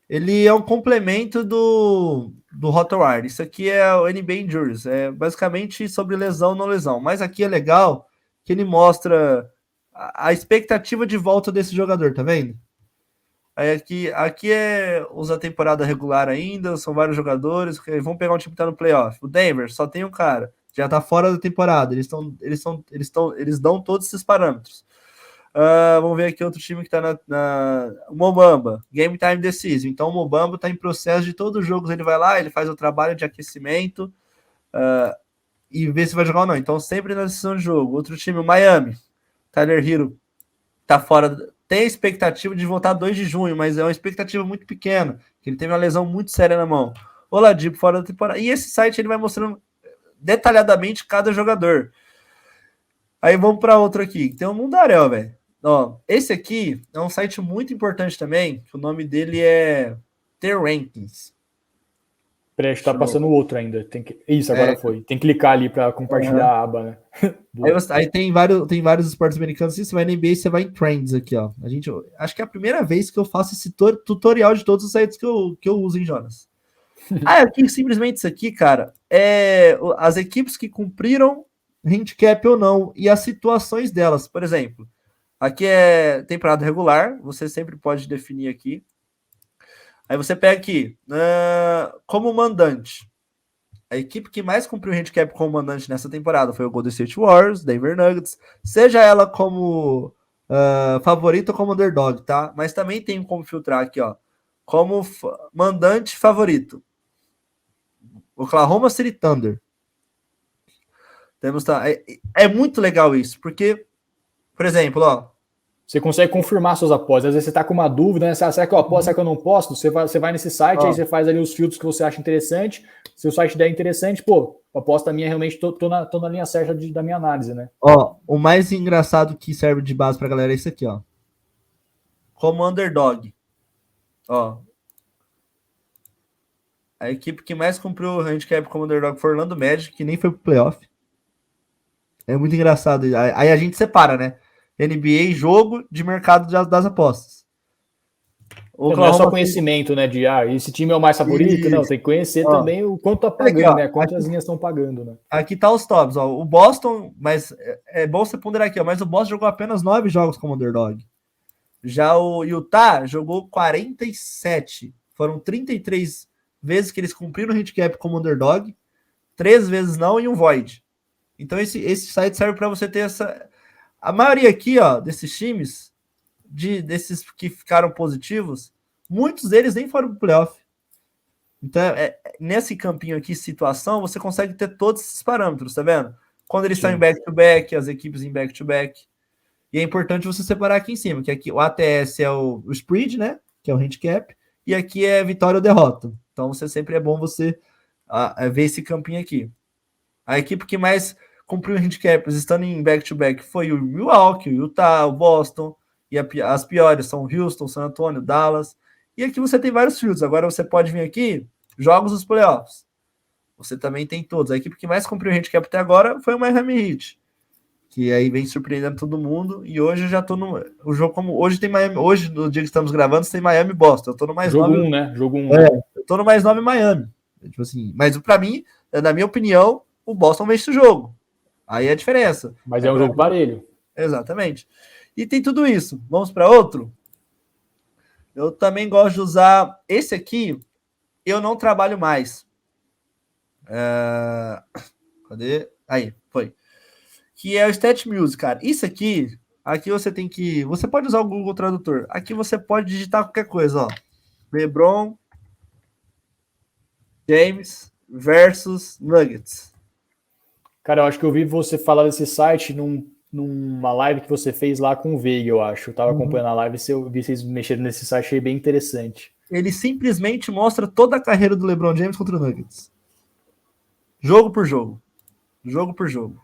Speaker 1: ele é um complemento do Hotwire. Isso aqui é o NBA Injuries. É basicamente sobre lesão ou não lesão. Mas aqui é legal que ele mostra a expectativa de volta desse jogador, tá vendo? Aí aqui usa a temporada regular ainda, são vários jogadores, vão pegar um time que tá no playoff. O Denver só tem um cara, já tá fora da temporada, eles dão todos esses parâmetros. Vamos ver aqui outro time que tá o Mobamba, Game Time Decisive. Então o Mobamba tá em processo de todos os jogos, ele vai lá, ele faz o trabalho de aquecimento e vê se vai jogar ou não. Então sempre na decisão de jogo. Outro time, o Miami, Tyler Hero, tá fora, tem a expectativa de voltar 2 de junho, mas é uma expectativa muito pequena, que ele teve uma lesão muito séria na mão. Oladipo fora da temporada. E esse site ele vai mostrando detalhadamente cada jogador. Aí vamos para outro aqui. Tem o Mundarel, velho. Ó, esse aqui é um site muito importante também, que o nome dele é The Rankings.
Speaker 2: Peraí, tá passando outro ainda. Isso, agora foi. Tem que clicar ali para compartilhar a aba, né?
Speaker 1: Aí tem vários esportes americanos. Se você vai na NBA, você vai em Trends aqui, ó. Acho que é a primeira vez que eu faço esse tutorial de todos os sites que eu uso em Jonas. Aqui, simplesmente isso aqui, cara, é as equipes que cumpriram handicap ou não e as situações delas. Por exemplo, aqui é temporada regular, você sempre pode definir aqui. Aí você pega aqui, como mandante. A equipe que mais cumpriu handicap como mandante nessa temporada foi o Golden State Warriors, Denver Nuggets, seja ela como favorito ou como underdog, tá? Mas também tem como filtrar aqui, ó, como mandante favorito. Oklahoma City Thunder. É muito legal isso, porque, por exemplo, ó.
Speaker 2: Você consegue confirmar suas apostas. Às vezes você tá com uma dúvida, né? Será que eu aposto, será que eu não posso? Você vai nesse site, aí você faz ali os filtros que você acha interessante. Se o site der interessante, pô, a aposta minha realmente tô na linha certa da minha análise, né?
Speaker 1: Ó, o mais engraçado que serve de base pra galera é isso aqui, ó. Como underdog. Ó. A equipe que mais cumpriu o handicap como underdog foi Orlando Magic, que nem foi pro playoff. É muito engraçado. Aí a gente separa, né? NBA, jogo de mercado das apostas.
Speaker 2: Não é só conhecimento, né? De esse time é o mais favorito, não. Tem que conhecer também o quanto tá pagando, né? Quantas linhas estão pagando, né?
Speaker 1: Aqui tá os tops, ó. O Boston, mas é bom você ponderar aqui, ó. Mas o Boston jogou apenas 9 jogos como underdog. Já o Utah jogou 47. Foram 33 vezes que eles cumpriram o handicap como underdog, 3 vezes não e um void. Então esse site serve para você ter essa. A maioria aqui, ó, desses times, desses que ficaram positivos, muitos deles nem foram pro playoff. Então, nesse campinho aqui, situação, você consegue ter todos esses parâmetros, tá vendo? Quando eles estão em back-to-back, as equipes em back-to-back. E é importante você separar aqui em cima, que aqui o ATS é o spread, né? Que é o handicap, e aqui é vitória ou derrota. Então, sempre é bom você ver esse campinho aqui. A equipe que mais cumpriu handicaps estando em back-to-back foi o Milwaukee, o Utah, o Boston, e as piores são Houston, San Antonio, Dallas. E aqui você tem vários fields. Agora você pode vir aqui, jogos dos playoffs. Você também tem todos. A equipe que mais cumpriu handicap até agora foi o Miami Heat, que aí vem surpreendendo todo mundo. E hoje eu já tô no. O jogo como. Hoje tem Miami. Hoje, no dia que estamos gravando, tem Miami e Boston. Eu tô no mais
Speaker 2: jogo
Speaker 1: 9.
Speaker 2: 1, né? Jogo 1.
Speaker 1: Eu tô no mais 9 Miami. Tipo assim, mas pra mim, na minha opinião, o Boston vence o jogo. Aí é a diferença.
Speaker 2: Mas é um jogo parelho.
Speaker 1: Exatamente. E tem tudo isso. Vamos para outro? Eu também gosto de usar esse aqui. Eu não trabalho mais. Cadê? Aí, foi. Que é o Stat Music, cara. Isso aqui você tem que... Você pode usar o Google Tradutor. Aqui você pode digitar qualquer coisa, ó. LeBron James versus Nuggets.
Speaker 2: Cara, eu acho que eu vi você falar desse site numa live que você fez lá com o Veiga, eu acho. Eu tava acompanhando a live e eu vi vocês mexendo nesse site, achei bem interessante.
Speaker 1: Ele simplesmente mostra toda a carreira do LeBron James contra o Nuggets. Jogo por jogo. Jogo por jogo.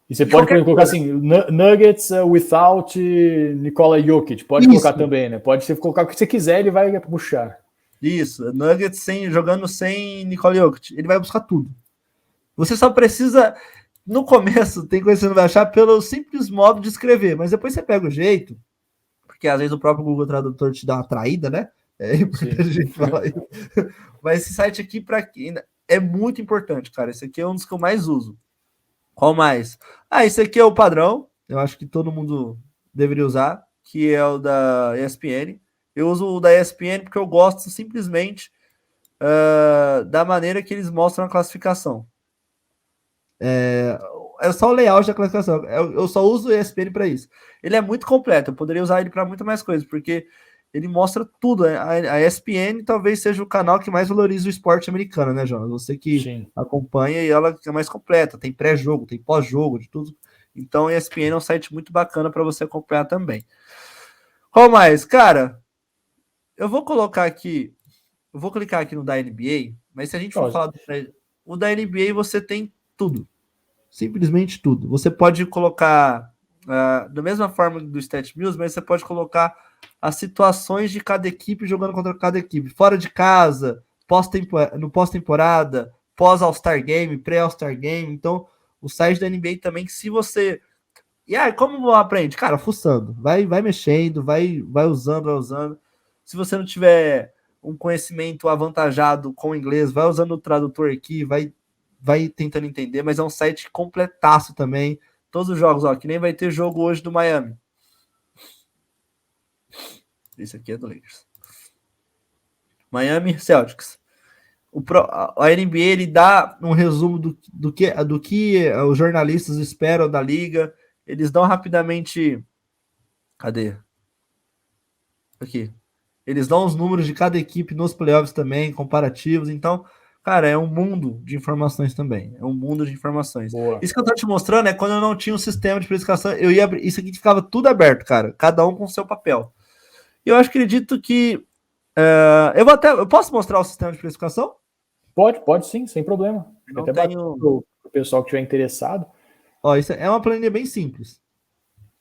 Speaker 2: E você pode colocar assim, Nuggets without Nikola Jokic. Pode colocar também, né? Pode colocar o que você quiser, ele vai puxar.
Speaker 1: Isso, Nuggets jogando sem Nikola Jokic. Ele vai buscar tudo. Você só precisa... No começo, tem coisa que você não vai achar pelo simples modo de escrever, mas depois você pega o jeito, porque às vezes o próprio Google Tradutor te dá uma traída, né? É importante a gente falar isso. Mas esse site aqui é muito importante, cara. Esse aqui é um dos que eu mais uso. Qual mais? Esse aqui é o padrão. Eu acho que todo mundo deveria usar, que é o da ESPN. Eu uso o da ESPN porque eu gosto simplesmente da maneira que eles mostram a classificação. só o layout da classificação. Eu só uso o ESPN para isso. Ele é muito completo, eu poderia usar ele para muito mais coisas, porque ele mostra tudo. A ESPN talvez seja o canal que mais valoriza o esporte americano, né, Jonas? Você que
Speaker 2: Sim.
Speaker 1: acompanha e ela é mais completa, tem pré-jogo, tem pós-jogo, de tudo. Então, a ESPN é um site muito bacana para você acompanhar também. Qual mais? Cara, eu vou colocar aqui, eu vou clicar aqui no da NBA, mas se a gente for falar o da NBA, você tem tudo. Simplesmente tudo. Você pode colocar, da mesma forma do StatMuse, mas você pode colocar as situações de cada equipe jogando contra cada equipe. Fora de casa, no pós-temporada, pós-All-Star Game, pré-All-Star Game. Então, o site da NBA também, se você... E aí, como aprende? Cara, fuçando. Vai mexendo, vai usando, vai usando. Se você não tiver um conhecimento avantajado com o inglês, vai usando o tradutor aqui, vai tentando entender, mas é um site completaço também. Todos os jogos, ó, que nem vai ter jogo hoje do Miami. Esse aqui é do Lakers. Miami Celtics. A NBA ele dá um resumo do que os jornalistas esperam da liga. Eles dão rapidamente. Cadê? Aqui. Eles dão os números de cada equipe nos playoffs também, comparativos. Então, cara, é um mundo de informações também. É um mundo de informações.
Speaker 2: Boa.
Speaker 1: Isso que eu tô te mostrando é quando eu não tinha um sistema de precificação, eu ia abrir. Isso aqui ficava tudo aberto, cara. Cada um com o seu papel. E eu acredito que. Eu posso mostrar o sistema de precificação?
Speaker 2: Pode sim, sem problema.
Speaker 1: Não
Speaker 2: até
Speaker 1: tenho.
Speaker 2: Pro pessoal que estiver interessado.
Speaker 1: Ó, isso é uma planilha bem simples.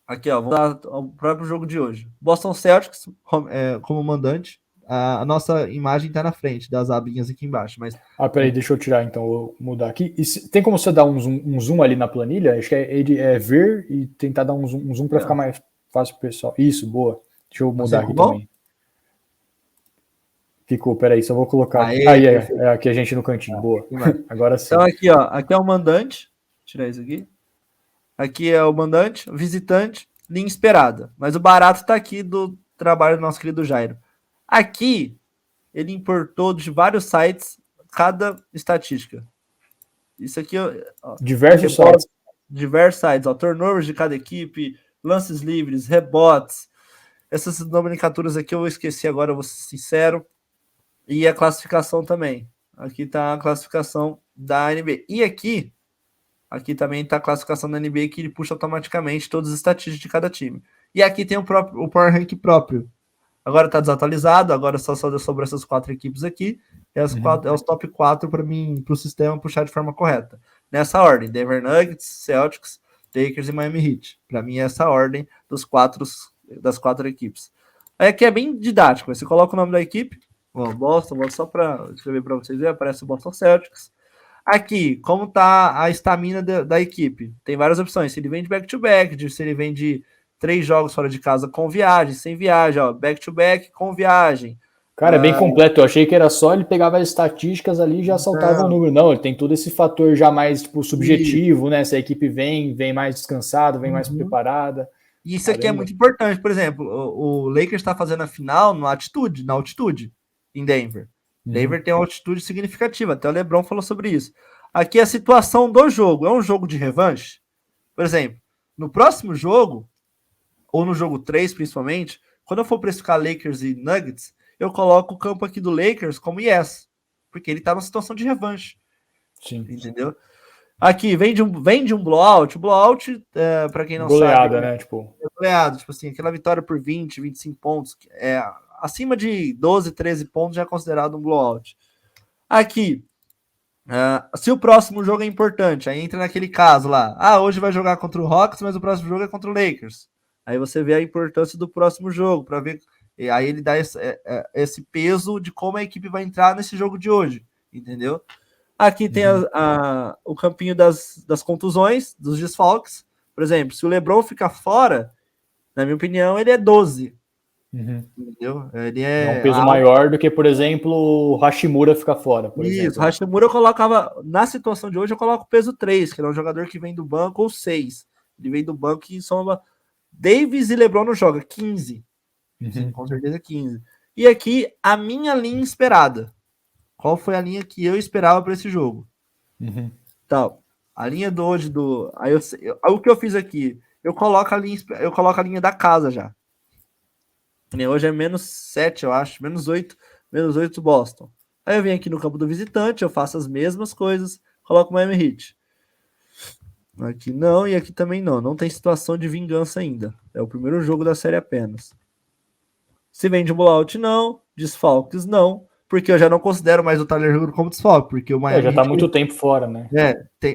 Speaker 1: Aqui, ó, vamos dar o próprio jogo de hoje. Boston Celtics como mandante. A nossa imagem tá na frente das abinhas aqui embaixo, mas...
Speaker 2: Peraí, deixa eu tirar então, vou mudar aqui. Tem como você dar um zoom ali na planilha? Acho que é ver e tentar dar um zoom para ficar mais fácil pro pessoal. Isso, boa. Deixa eu mudar aqui também. Ficou, peraí, só vou colocar. Aqui a gente no cantinho, boa. Agora sim.
Speaker 1: Então aqui, ó, aqui é o mandante. Vou tirar isso aqui. Aqui é o mandante, visitante, linha esperada. Mas o barato tá aqui do trabalho do nosso querido Jairo. Aqui, ele importou de vários sites cada estatística. Isso aqui, ó,
Speaker 2: diversos sites.
Speaker 1: Diversos sites, ó, turnovers de cada equipe, lances livres, rebotes. Essas nomenclaturas aqui eu esqueci agora, eu vou ser sincero. E a classificação também. Aqui tá a classificação da NBA. E aqui também tá a classificação da NBA que ele puxa automaticamente todas as estatísticas de cada time. E aqui tem o Power Rank próprio. Agora tá desatualizado, agora só sobre essas 4 equipes aqui. É os top 4 para mim, para o sistema puxar de forma correta. Nessa ordem: Denver Nuggets, Celtics, Lakers e Miami Heat. Para mim é essa ordem das 4 equipes. Aí aqui é bem didático. Você coloca o nome da equipe, Boston, só para escrever para vocês verem, aparece o Boston Celtics. Aqui, como tá a estamina da equipe? Tem várias opções. Se ele vem de back-to-back, se ele vem de 3 jogos fora de casa com viagem, sem viagem, ó, back-to-back com viagem.
Speaker 2: Cara, é bem completo. Eu achei que era só ele pegava as estatísticas ali e já saltava o número. Não, ele tem todo esse fator já mais tipo, subjetivo, né? Se a equipe vem mais descansada, vem mais preparada.
Speaker 1: E isso aqui é muito importante. Por exemplo, o Lakers está fazendo a final na altitude, em Denver. Denver tem uma altitude significativa. Até o LeBron falou sobre isso. Aqui é a situação do jogo. É um jogo de revanche? Por exemplo, no próximo jogo, ou no jogo 3 principalmente, quando eu for precificar Lakers e Nuggets, eu coloco o campo aqui do Lakers como yes, porque ele tá numa situação de revanche.
Speaker 2: Sim.
Speaker 1: Entendeu? Aqui, vem de um blowout. O blowout, para quem não
Speaker 2: goleada,
Speaker 1: sabe...
Speaker 2: né? Tipo...
Speaker 1: goleada, tipo assim, aquela vitória por 20, 25 pontos, acima de 12, 13 pontos já é considerado um blowout. Aqui, se o próximo jogo é importante, aí entra naquele caso lá, hoje vai jogar contra o Hawks, mas o próximo jogo é contra o Lakers. Aí você vê a importância do próximo jogo, para ver, e aí ele dá esse peso de como a equipe vai entrar nesse jogo de hoje, entendeu? Aqui tem o campinho das contusões, dos desfalques. Por exemplo, se o LeBron ficar fora, na minha opinião, ele é 12. Entendeu? Ele
Speaker 2: é um peso maior do que, por exemplo, o Hashimura ficar fora.
Speaker 1: Isso, Hashimura eu colocava, na situação de hoje, eu coloco o peso 3, que é um jogador que vem do banco, ou 6. Ele vem do banco e soma. Davis e LeBron não joga, 15. Sim, com certeza 15. E aqui, a minha linha esperada. Qual foi a linha que eu esperava para esse jogo? Tal. A linha do hoje do. O que eu fiz aqui? Eu coloco a linha da casa já. Hoje é -7, eu acho. -8 Boston. Aí eu venho aqui no campo do visitante, eu faço as mesmas coisas, coloco o Miami Heat. Aqui não, e aqui também não. Não tem situação de vingança ainda. É o primeiro jogo da série apenas. Se vem de blowout, não. Desfalques, não. Porque eu já não considero mais o Tyler Hero como desfalque. Porque o Miami
Speaker 2: já tá
Speaker 1: Heat,
Speaker 2: muito tempo fora, né?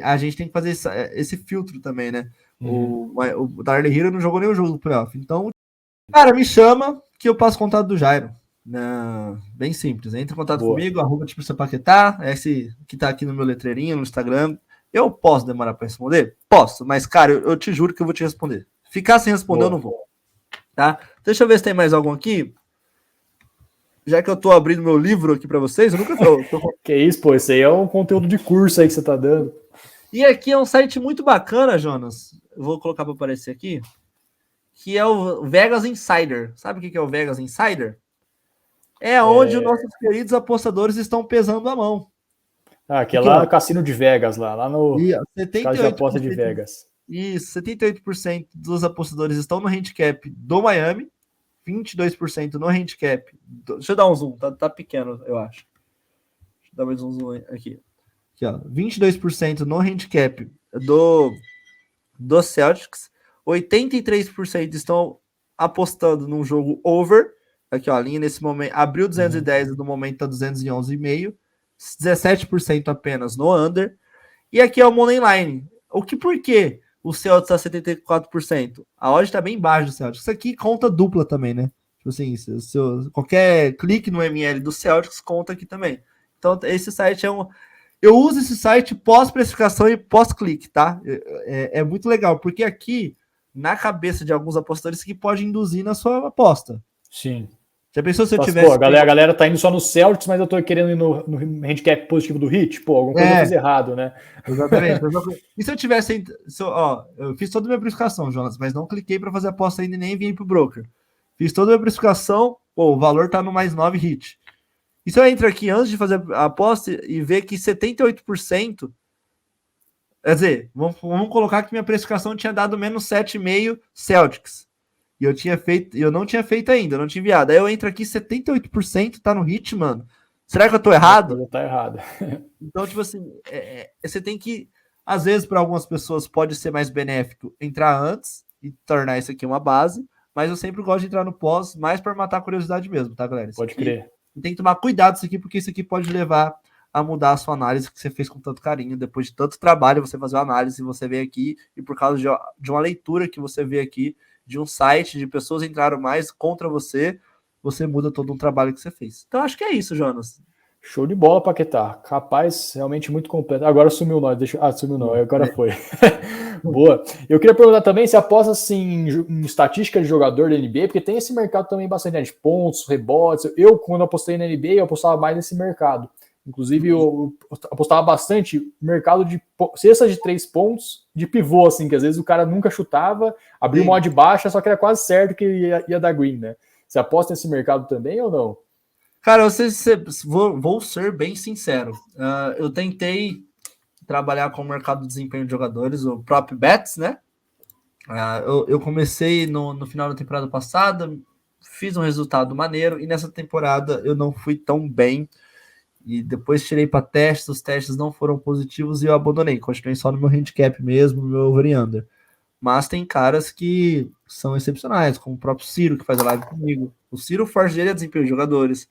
Speaker 1: A gente tem que fazer esse filtro também, né?
Speaker 2: Uhum.
Speaker 1: O Tyler Hero não jogou nenhum jogo do playoff. Então, cara, me chama que eu passo contato do Jairo. Bem simples. Entra em contato comigo, @Paquetá, esse que tá aqui no meu letreirinho, no Instagram. Eu posso demorar para responder? Posso, mas, cara, eu te juro que eu vou te responder. Ficar sem responder, eu não vou. Tá? Deixa eu ver se tem mais algum aqui. Já que eu tô abrindo meu livro aqui para vocês, eu nunca tô...
Speaker 2: Que isso, pô, esse aí é um conteúdo de curso aí que você tá dando.
Speaker 1: E aqui é um site muito bacana, Jonas. Eu vou colocar para aparecer aqui. Que é o Vegas Insider. Sabe o que é o Vegas Insider? É onde os nossos queridos apostadores estão pesando a mão.
Speaker 2: Que é lá no Cassino de Vegas, lá no
Speaker 1: caso
Speaker 2: de aposta de Vegas.
Speaker 1: Isso, 78% dos apostadores estão no handicap do Miami, 22% no handicap. Deixa eu dar um zoom, tá pequeno, eu acho. Deixa eu dar mais um zoom aqui. Aqui, ó, 22% no handicap do Celtics, 83% estão apostando num jogo over. Aqui, ó, a linha nesse momento abriu 210, no momento tá 211,5. 17% apenas no under. E aqui é o Money Line. Por quê? O Celtics tá 74%. A odd está bem baixa do Celtics. Isso aqui conta dupla também, né? Tipo assim, qualquer clique no ML do Celtics conta aqui também. Então, esse site é um... Eu uso esse site pós-precificação e pós-clique, tá? É muito legal, porque aqui, na cabeça de alguns apostadores, isso aqui pode induzir na sua aposta.
Speaker 2: Sim.
Speaker 1: Já pensou se eu tivesse...
Speaker 2: Pô, a galera tá indo só no Celtics, mas eu tô querendo ir no handicap positivo do Heat? Pô, alguma coisa eu fiz errado, né?
Speaker 1: Exatamente. E se eu tivesse... eu fiz toda a minha precificação, Jonas, mas não cliquei para fazer aposta ainda e nem vim pro broker. Fiz toda a minha precificação, o valor tá no +9 Heat. E se eu entro aqui antes de fazer a aposta e ver que 78%... Quer dizer, vamos colocar que minha precificação tinha dado -7,5 Celtics. E eu não tinha feito ainda, não tinha enviado. Aí eu entro aqui, 78% tá no hit, mano. Será que eu tô errado?
Speaker 2: Tá errado.
Speaker 1: Então, tipo assim, você tem que... Às vezes, para algumas pessoas, pode ser mais benéfico entrar antes e tornar isso aqui uma base, mas eu sempre gosto de entrar no pós, mais para matar a curiosidade mesmo, tá, galera?
Speaker 2: Pode crer.
Speaker 1: Tem que tomar cuidado isso aqui, porque isso aqui pode levar a mudar a sua análise que você fez com tanto carinho. Depois de tanto trabalho, você fazer uma análise, você vem aqui e por causa de uma leitura que você vê aqui, de um site, de pessoas entraram mais contra você, você muda todo um trabalho que você fez. Então, acho que é isso, Jonas.
Speaker 2: Show de bola, Paquetá. Rapaz, realmente muito completo. Agora sumiu nós. Sumiu não. Agora foi. Boa. Eu queria perguntar também se aposta assim, em estatística de jogador da NBA, porque tem esse mercado também bastante, né, de pontos, rebotes. Eu, quando apostei na NBA, eu apostava mais nesse mercado. Inclusive, eu apostava bastante no mercado de cestas de 3 pontos, de pivô, assim, que às vezes o cara nunca chutava, abriu uma odd baixa, só que era quase certo que ia dar green, né? Você aposta nesse mercado também ou não?
Speaker 1: Cara, vou ser bem sincero. Eu tentei trabalhar com o mercado de desempenho de jogadores, o Prop Bets, né? Eu comecei no final da temporada passada, fiz um resultado maneiro, e nessa temporada eu não fui tão bem. E depois tirei para testes, os testes não foram positivos e eu abandonei. Continuei só no meu handicap mesmo, no meu over e under. Mas tem caras que são excepcionais, como o próprio Ciro, que faz a live comigo. O Ciro, o forte dele é desempenho de jogadores.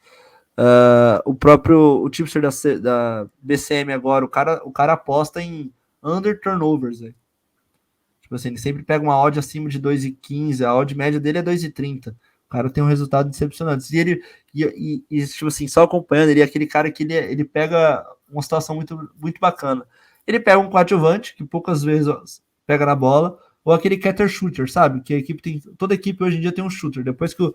Speaker 1: O tipster da BCM agora, o cara aposta em under turnovers. Véio. Tipo assim, ele sempre pega uma odd acima de 2,15, a odd média dele é 2,30. O cara tem um resultado decepcionante. E tipo assim, só acompanhando, ele é aquele cara que ele pega uma situação muito, muito bacana. Ele pega um coadjuvante, que poucas vezes pega na bola, ou aquele catcher shooter, sabe? Que toda equipe hoje em dia tem um shooter. Depois que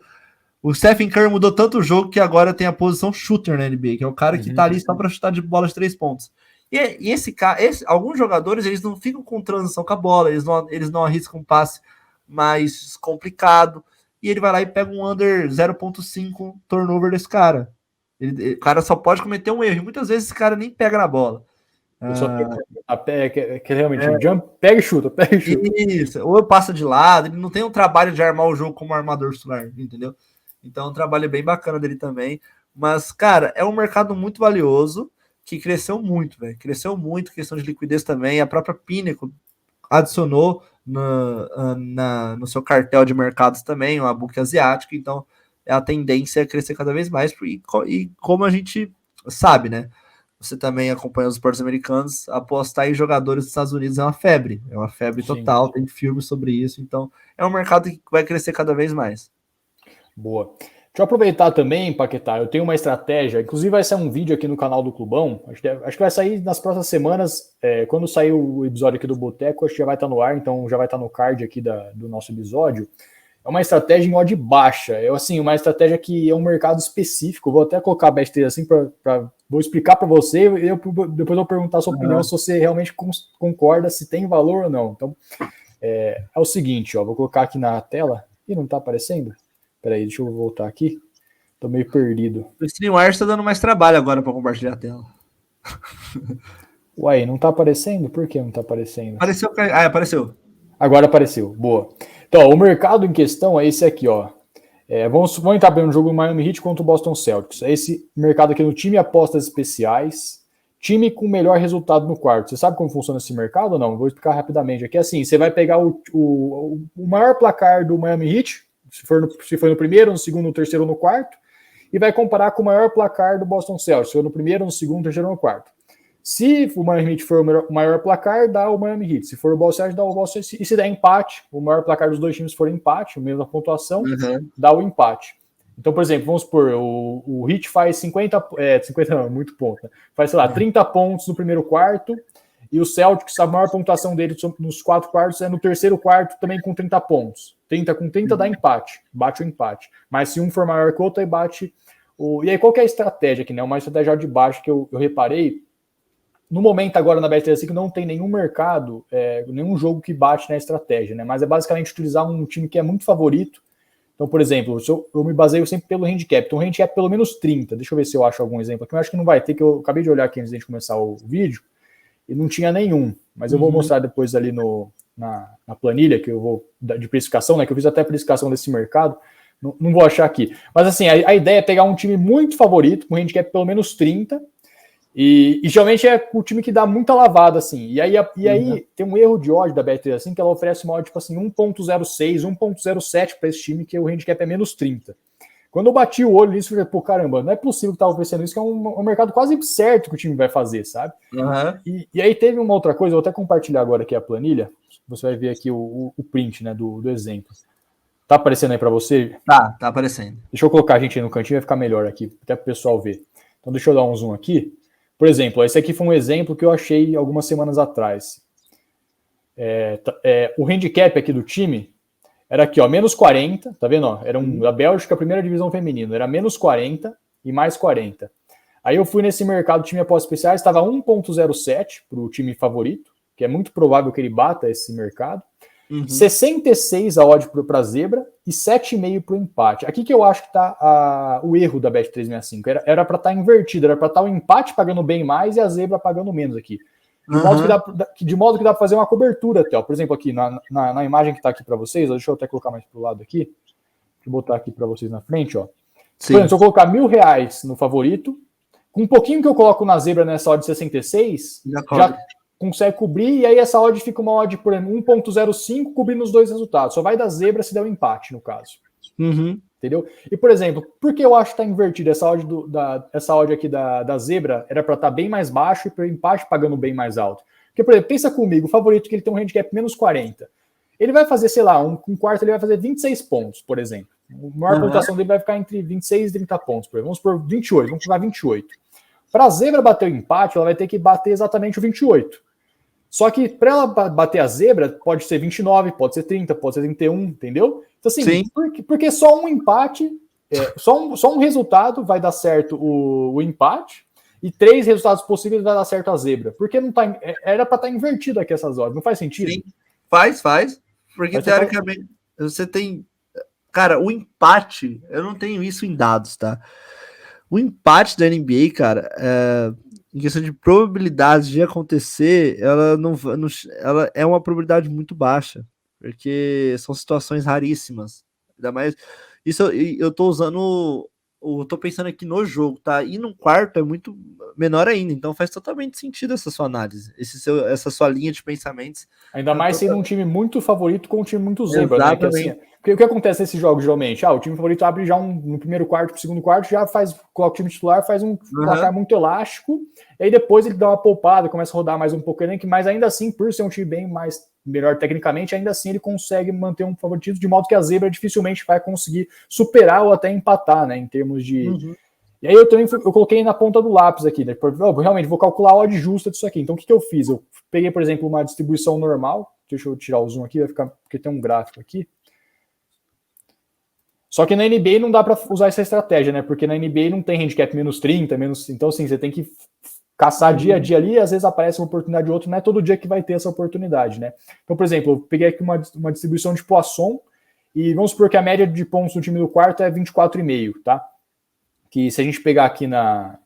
Speaker 1: o Stephen Curry mudou tanto o jogo que agora tem a posição shooter na NBA, que é o cara que tá ali só para chutar de bola de 3 pontos. E esse cara, alguns jogadores, eles não ficam com transição com a bola, eles não arriscam um passe mais complicado, e ele vai lá e pega um under 0,5 turnover desse cara. O cara só pode cometer um erro, e muitas vezes esse cara nem pega na bola.
Speaker 2: Ele só tem a pé, que realmente o jump, pega e chuta, pega e chuta.
Speaker 1: Isso, ou passa de lado, ele não tem um trabalho de armar o jogo como armador titular, entendeu? Então, é um trabalho bem bacana dele também. Mas, cara, é um mercado muito valioso que cresceu muito, velho. Cresceu muito, questão de liquidez também. A própria Pinnacle adicionou no seu cartel de mercados também, uma book asiática. Então, a tendência é crescer cada vez mais. E como a gente sabe, né? Você também acompanha os esportes americanos, apostar em jogadores dos Estados Unidos é uma febre total, tem filmes sobre isso, então é um mercado que vai crescer cada vez mais.
Speaker 2: Boa. Deixa eu aproveitar também, Paquetá, eu tenho uma estratégia, inclusive vai ser um vídeo aqui no canal do Clubão, acho que vai sair nas próximas semanas, quando sair o episódio aqui do Boteco, acho que já vai estar no ar, então já vai estar no card aqui do nosso episódio. É uma estratégia em odd baixa, assim, uma estratégia que é um mercado específico, vou até colocar a besteira assim, vou explicar para você, depois eu vou perguntar a sua opinião, se você realmente concorda, se tem valor ou não. Então, é o seguinte, ó, vou colocar aqui na tela, e não está aparecendo? Peraí, deixa eu voltar aqui. Tô meio perdido.
Speaker 1: O StreamYard está dando mais trabalho agora para compartilhar a tela.
Speaker 2: Uai, não tá aparecendo? Por que não tá aparecendo?
Speaker 1: Apareceu. Ah, apareceu.
Speaker 2: Agora apareceu. Boa. Então, ó, o mercado em questão é esse aqui, ó. Vamos entrar bem no jogo do Miami Heat contra o Boston Celtics. É esse mercado aqui no time apostas especiais. Time com melhor resultado no quarto. Você sabe como funciona esse mercado ou não? Vou explicar rapidamente aqui. Assim, você vai pegar o maior placar do Miami Heat, se for no primeiro, no segundo, no terceiro ou no quarto, e vai comparar com o maior placar do Boston Celtics, se for no primeiro, no segundo, no terceiro ou no quarto. Se o Miami Heat for o maior placar, dá o Miami Heat. Se for o Boston Celtics, dá o Boston Celtics. E se der empate, o maior placar dos dois times for empate, a mesma pontuação, dá o empate. Então, por exemplo, vamos supor, o Heat faz 50 não, muito ponto, né? Faz, sei lá, 30 pontos no primeiro quarto, e o Celtics, a maior pontuação dele nos 4 quartos é no terceiro quarto também com 30 pontos. 30 com 30 dá empate, bate o empate. Mas se um for maior que o outro, aí bate o... E aí, qual que é a estratégia aqui, né? Uma estratégia de baixo que eu reparei. No momento agora na Bet365 não tem nenhum mercado, nenhum jogo que bate na estratégia, né? Mas é basicamente utilizar um time que é muito favorito. Então, por exemplo, eu me baseio sempre pelo handicap. Então, o handicap pelo menos 30. Deixa eu ver se eu acho algum exemplo aqui. Eu acho que não vai ter, que eu acabei de olhar aqui antes de a gente começar o vídeo e não tinha nenhum. Mas eu vou mostrar depois ali na planilha que eu vou de precificação, né? Que eu fiz até a precificação desse mercado. Não vou achar aqui. Mas assim, a ideia é pegar um time muito favorito, com handicap pelo menos 30. E geralmente é o time que dá muita lavada, assim. E aí tem um erro de odd da Bet3, assim, que ela oferece uma odd, tipo assim, 1.06, 1.07 para esse time, que o handicap é menos 30. Quando eu bati o olho nisso, eu falei, pô, caramba, não é possível que tá oferecendo isso, que é um mercado quase certo que o time vai fazer, sabe? E aí teve uma outra coisa, eu vou até compartilhar agora aqui a planilha, você vai ver aqui o print, né, do exemplo. Tá aparecendo aí para você?
Speaker 1: Tá aparecendo. Deixa
Speaker 2: eu colocar a gente aí no cantinho, vai ficar melhor aqui, até pro pessoal ver. Então deixa eu dar um zoom aqui. Por exemplo, esse aqui foi um exemplo que eu achei algumas semanas atrás. O handicap aqui do time era aqui, ó, menos 40, tá vendo? Ó, era da Bélgica, a primeira divisão feminina, era menos 40 e mais 40. Aí eu fui nesse mercado time apostas especiais, estava 1.07 para o time favorito, que é muito provável que ele bata esse mercado. 66 a odd para a zebra e 7,5 para o empate. Aqui que eu acho que está o erro da Bet365. Era para estar invertido, era para estar o empate pagando bem mais e a zebra pagando menos aqui. De modo que dá para fazer uma cobertura até. Ó. Por exemplo, aqui na imagem que está aqui para vocês, deixa eu até colocar mais para o lado aqui. Deixa eu botar aqui para vocês na frente. Ó. Por exemplo, se eu colocar R$1.000 no favorito, com um pouquinho que eu coloco na zebra nessa odd 66, já consegue cobrir, e aí essa odd fica uma odd, por exemplo, 1.05, cobrindo os dois resultados. Só vai da zebra se der um empate, no caso. Entendeu? E, por exemplo, por que eu acho que está invertido? Essa odd aqui da zebra era para estar bem mais baixo e para o empate pagando bem mais alto. Porque, por exemplo, pensa comigo, o favorito que ele tem um handicap menos 40. Ele vai fazer, sei lá, um quarto ele vai fazer 26 pontos, por exemplo. A maior pontuação dele vai ficar entre 26 e 30 pontos, por exemplo. Vamos por 28, vamos colocar 28. Para a zebra bater o empate, ela vai ter que bater exatamente o 28. Só que para ela bater a zebra, pode ser 29, pode ser 30, pode ser 31, entendeu? Então, assim, porque só um empate, só um resultado vai dar certo o empate, e 3 resultados possíveis vai dar certo a zebra. Porque não tá, era para estar invertido aqui essas horas, não faz sentido?
Speaker 1: Sim, faz. Porque, teoricamente, você tem... Cara, o empate, eu não tenho isso em dados, tá? O empate da NBA, cara, em questão de probabilidade de acontecer, ela ela é uma probabilidade muito baixa, porque são situações raríssimas. Ainda mais isso eu tô usando, eu tô pensando aqui no jogo, tá? E no quarto é muito menor ainda, então faz totalmente sentido essa sua análise, essa sua linha de pensamentos.
Speaker 2: Ainda mais sendo um time muito favorito com um time muito zebra, né? Que assim,
Speaker 1: Exatamente.
Speaker 2: porque o que acontece nesses jogos, geralmente? O time favorito abre já no primeiro quarto, no segundo quarto, já coloca o time titular, faz um placar muito elástico, e aí depois ele dá uma poupada, começa a rodar mais um pouco, mas ainda assim, por ser um time bem melhor tecnicamente, ainda assim ele consegue manter um favoritismo, de modo que a zebra dificilmente vai conseguir superar ou até empatar, né? Em termos de. E aí eu também eu coloquei na ponta do lápis aqui, né? Realmente, vou calcular a odd justa disso aqui. Então, o que eu fiz? Eu peguei, por exemplo, uma distribuição normal. Deixa eu tirar o zoom aqui, vai ficar, porque tem um gráfico aqui. Só que na NBA não dá para usar essa estratégia, né? Porque na NBA não tem handicap menos 30, menos. Então, assim, você tem que caçar dia a dia ali, e às vezes aparece uma oportunidade ou outra, não é todo dia que vai ter essa oportunidade, né? Então, por exemplo, eu peguei aqui uma distribuição de Poisson, e vamos supor que a média de pontos do time do quarto é 24,5, tá? Que se a gente pegar aqui na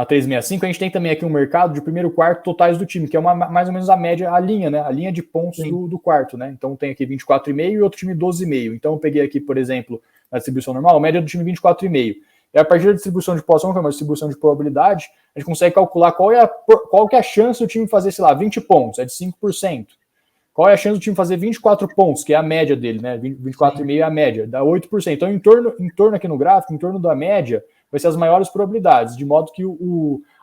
Speaker 2: 365, a gente tem também aqui um mercado de primeiro quarto totais do time, que é mais ou menos a média, a linha, né? A linha de pontos do quarto, né? Então tem aqui 24,5 e outro time 12,5. Então eu peguei aqui, por exemplo, na distribuição normal, a média do time 24,5. E a partir da distribuição de Poisson, que é uma distribuição de probabilidade, a gente consegue calcular qual que é a chance do time fazer, sei lá, 20 pontos, é de 5%. Qual é a chance do time fazer 24 pontos, que é a média dele, né? 24,5 é a média, dá 8%. Então, em torno aqui no gráfico, em torno da média, vai ser as maiores probabilidades, de modo que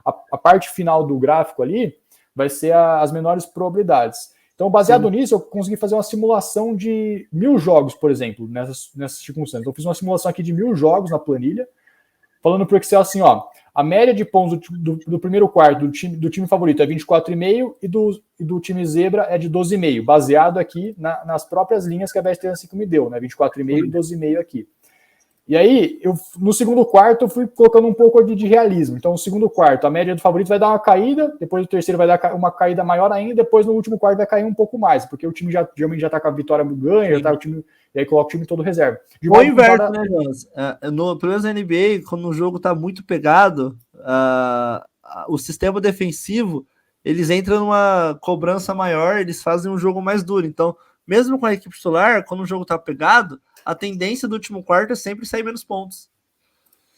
Speaker 2: a parte final do gráfico ali vai ser as menores probabilidades. Então, baseado nisso, eu consegui fazer uma simulação de 1.000 jogos, por exemplo, nessas circunstâncias. Então, eu fiz uma simulação aqui de 1.000 jogos na planilha, falando para o Excel assim, ó, a média de pontos do primeiro quarto do time favorito é 24,5 e do time zebra é de 12,5, baseado aqui nas próprias linhas que a Bet365 me deu, né? 24,5 e 12,5 aqui. E aí, no segundo quarto, eu fui colocando um pouco de realismo. Então, no segundo quarto, a média do favorito vai dar uma caída, depois do terceiro vai dar uma caída maior ainda, depois no último quarto vai cair um pouco mais, porque o time geralmente já tá com a vitória ganha, já tá o time, e aí coloca o time todo reserva.
Speaker 1: O inverso, né, Jonas? Pelo menos na NBA, quando o jogo tá muito pegado, o sistema defensivo, eles entram numa cobrança maior, eles fazem um jogo mais duro. Então, mesmo com a equipe titular, quando o jogo tá pegado, a tendência do último quarto é sempre sair menos pontos.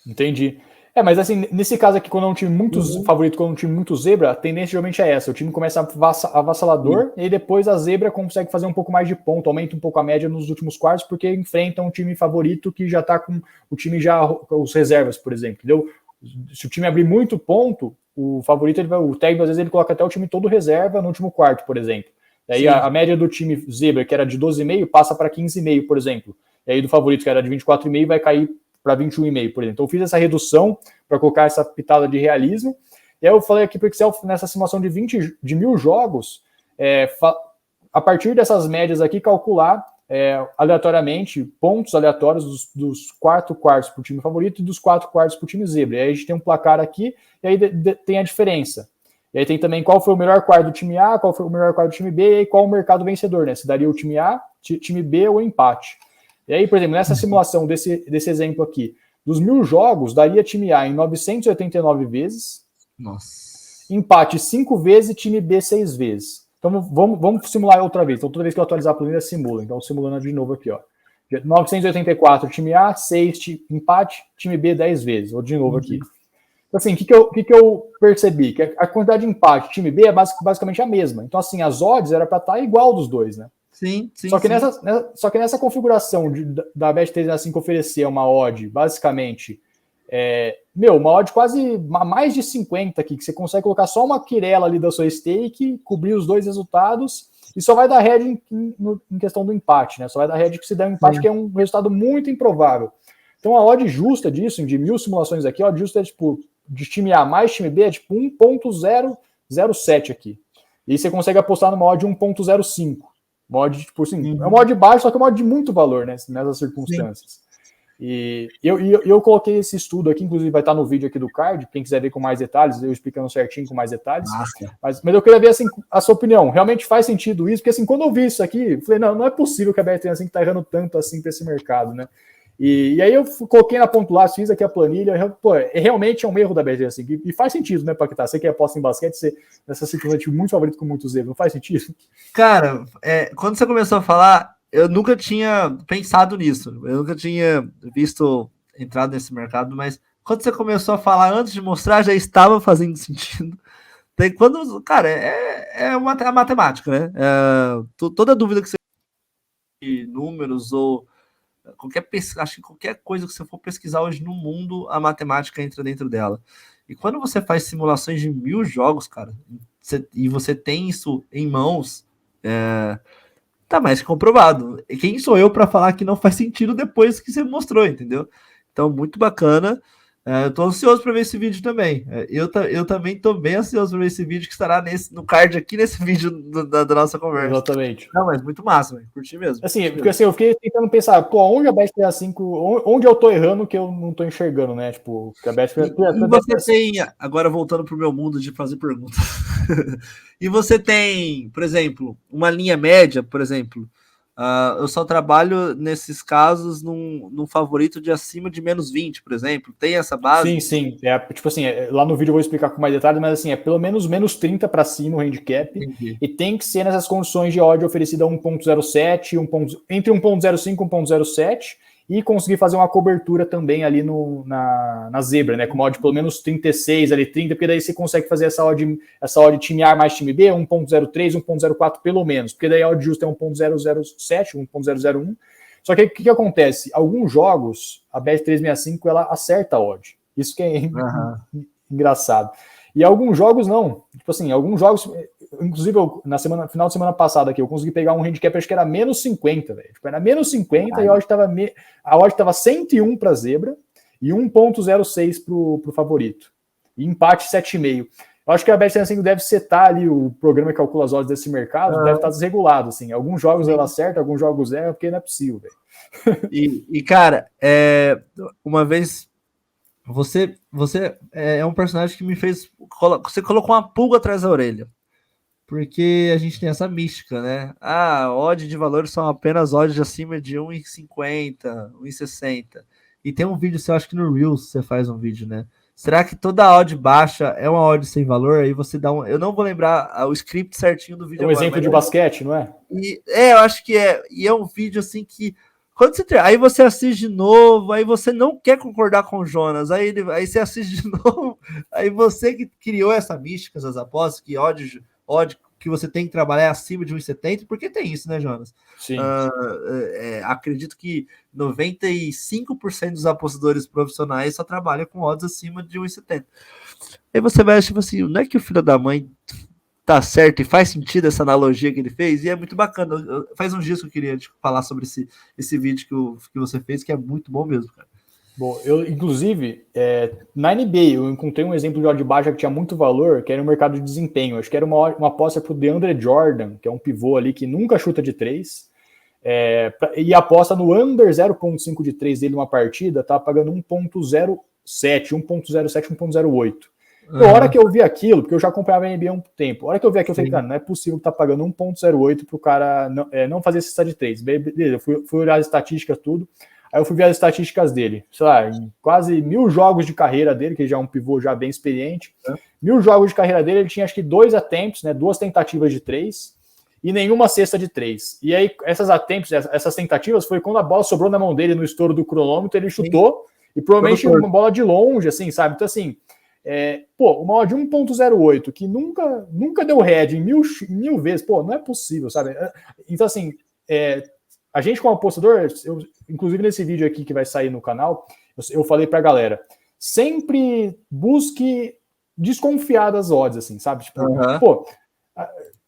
Speaker 2: Entendi. Mas assim, nesse caso aqui, quando é um time muito favorito, quando é um time muito zebra, a tendência geralmente é essa. O time começa avassalador e aí depois a zebra consegue fazer um pouco mais de ponto, aumenta um pouco a média nos últimos quartos, porque enfrenta um time favorito que já tá com o time já, os reservas, por exemplo, entendeu? Se o time abrir muito ponto, o favorito, o técnico, às vezes, ele coloca até o time todo reserva no último quarto, por exemplo. E aí a média do time zebra, que era de 12,5, passa para 15,5, por exemplo. E aí do favorito, que era de 24,5, vai cair para 21,5, por exemplo. Então eu fiz essa redução para colocar essa pitada de realismo. E aí eu falei aqui para o Excel, nessa simulação de 1.000 jogos, a partir dessas médias aqui, calcular aleatoriamente pontos aleatórios dos 4 quartos para o time favorito e dos 4 quartos para o time zebra. E aí a gente tem um placar aqui e aí tem a diferença. E aí tem também qual foi o melhor quarto do time A, qual foi o melhor quarto do time B e qual o mercado vencedor, né? Se daria o time A, time B ou empate. E aí, por exemplo, nessa simulação desse exemplo aqui, dos 1.000 jogos, daria time A em 989 vezes, empate 5 vezes e time B 6 vezes. Então, vamos simular outra vez. Então, toda vez que eu atualizar a planilha, simula. Então, simulando de novo aqui, ó. 984, time A, 6, empate, time B 10 vezes. Vou de novo aqui. Então, assim, o que eu percebi? Que a quantidade de empate, time B, é basicamente a mesma. Então, assim, as odds era para estar igual dos dois, né?
Speaker 1: Sim.
Speaker 2: Só que nessa configuração da Bet365 oferecer uma odd, basicamente, uma odd quase mais de 50 aqui, que você consegue colocar só uma quirela ali da sua stake, cobrir os dois resultados, e só vai dar head em questão do empate, né? Só vai dar head que se der um empate, que é um resultado muito improvável. Então a odd justa disso, de 1.000 simulações aqui, a odd justa é tipo, de time A mais time B, é tipo 1.007 aqui. E você consegue apostar numa odd de 1.05. Mod, tipo assim, é um mod baixo, só que é um mod de muito valor, né, nessas circunstâncias. E eu coloquei esse estudo aqui, inclusive vai estar no vídeo aqui do card, quem quiser ver com mais detalhes, eu explicando certinho com mais detalhes. Mas eu queria ver, assim, a sua opinião. Realmente faz sentido isso? Porque, assim, quando eu vi isso aqui, eu falei, não é possível que a Bet365 tá errando tanto assim para esse mercado, né? E aí eu coloquei na ponto lá, fiz aqui a planilha, pô, realmente é um erro da BR assim, e faz sentido, né, Paquetá? Você que aposta em basquete, você nessa situação muito favorito com muitos erros, não faz sentido?
Speaker 1: Cara, quando você começou a falar, eu nunca tinha pensado nisso, eu nunca tinha visto entrado nesse mercado, mas quando você começou a falar antes de mostrar, já estava fazendo sentido. Quando, cara, é uma a matemática, né? Toda dúvida que você tem, números ou acho que qualquer coisa que você for pesquisar hoje no mundo, a matemática entra dentro dela. E quando você faz simulações de 1000 jogos, cara, e você tem isso em mãos, tá mais que comprovado. E quem sou eu para falar que não faz sentido depois que você mostrou, entendeu? Então, muito bacana. Eu tô ansioso para ver esse vídeo também. Eu também tô bem ansioso para ver esse vídeo que estará no card aqui nesse vídeo da nossa conversa.
Speaker 2: Exatamente.
Speaker 1: Não, mas muito massa, véio. Curti mesmo.
Speaker 2: Assim, porque assim, eu fiquei tentando pensar, pô, onde a Bet365, onde eu tô errando que eu não tô enxergando, né? Tipo, que a Bet365...
Speaker 1: E você tem, agora voltando pro meu mundo de fazer perguntas, e você tem, por exemplo, uma linha média, por exemplo, eu só trabalho nesses casos num favorito de acima de menos 20, por exemplo. Tem essa base?
Speaker 2: Sim. Tipo assim, lá no vídeo eu vou explicar com mais detalhes, mas assim, é pelo menos menos 30 para cima o handicap. Entendi. E tem que ser nessas condições de odd oferecida 1.07, entre 1.05 e 1.07, e conseguir fazer uma cobertura também ali na zebra, né? Com uma odd pelo menos 36, ali 30, porque daí você consegue fazer essa odd time A mais time B, 1.03, 1.04 pelo menos, porque daí a odd justa é 1.007, 1.001. Só que o que acontece? Alguns jogos, a Bet365, ela acerta a odd. Isso que é engraçado. E alguns jogos não. Tipo assim, alguns jogos... Inclusive, final de semana passada aqui, eu consegui pegar um handicap, acho que era menos 50, velho. Tipo, era menos 50 e a odd tava 101 para zebra e 1.06 pro favorito. E empate 7,5. Eu acho que a Bet365 deve setar ali o programa que calcula as odds desse mercado, deve estar desregulado, assim. Alguns jogos ela acerta, alguns jogos erra, porque não é possível, velho.
Speaker 1: E cara, uma vez você é um personagem que me fez... Você colocou uma pulga atrás da orelha. Porque a gente tem essa mística, né? Odd de valores são apenas odds acima de 1,50, 1,60. E tem um vídeo, você acha que no Reels você faz um vídeo, né? Será que toda odd baixa é uma odd sem valor? Aí você dá eu não vou lembrar o script certinho do vídeo.
Speaker 2: É um agora, exemplo de basquete, não é?
Speaker 1: Eu acho que é. E é um vídeo assim que... Quando aí você assiste de novo, aí você não quer concordar com o Jonas, aí você assiste de novo, aí você que criou essa mística, essas apostas, que odd que você tem que trabalhar acima de 1,70, porque tem isso, né, Jonas?
Speaker 2: Sim.
Speaker 1: Acredito que 95% dos apostadores profissionais só trabalham com odds acima de 1,70. Aí você vai tipo assim, não é que o filho da mãe tá certo e faz sentido essa analogia que ele fez? E é muito bacana. Faz uns dias que eu queria falar sobre esse vídeo que você fez, que é muito bom mesmo, cara.
Speaker 2: Bom, inclusive, na NBA, eu encontrei um exemplo de odd baixa que tinha muito valor, que era no mercado de desempenho. Acho que era uma aposta para o DeAndre Jordan, que é um pivô ali que nunca chuta de 3, e aposta no under 0.5 de 3 dele numa partida, tá pagando 1.07, 1.08. Na hora que eu vi aquilo, porque eu já acompanhava a NBA há um tempo, a hora que eu vi aquilo, eu falei, cara, não é possível que tá pagando 1.08 pro cara não fazer essa de 3. Beleza, eu fui olhar as estatísticas, tudo. Aí eu fui ver as estatísticas dele, sei lá, em quase 1000 jogos de carreira dele, que já é um pivô já bem experiente. 1000 jogos de carreira dele, ele tinha acho que 2 attempts, né, 2 tentativas de 3 e nenhuma cesta de 3. E aí essas tentativas foi quando a bola sobrou na mão dele no estouro do cronômetro, ele chutou e provavelmente uma bola de longe, assim, sabe? Então assim, uma odd de 1.08 que nunca deu head em mil vezes, não é possível, sabe? Então assim, a gente como apostador, inclusive nesse vídeo aqui que vai sair no canal, eu falei pra galera, sempre busque desconfiar das odds, assim, sabe? Tipo,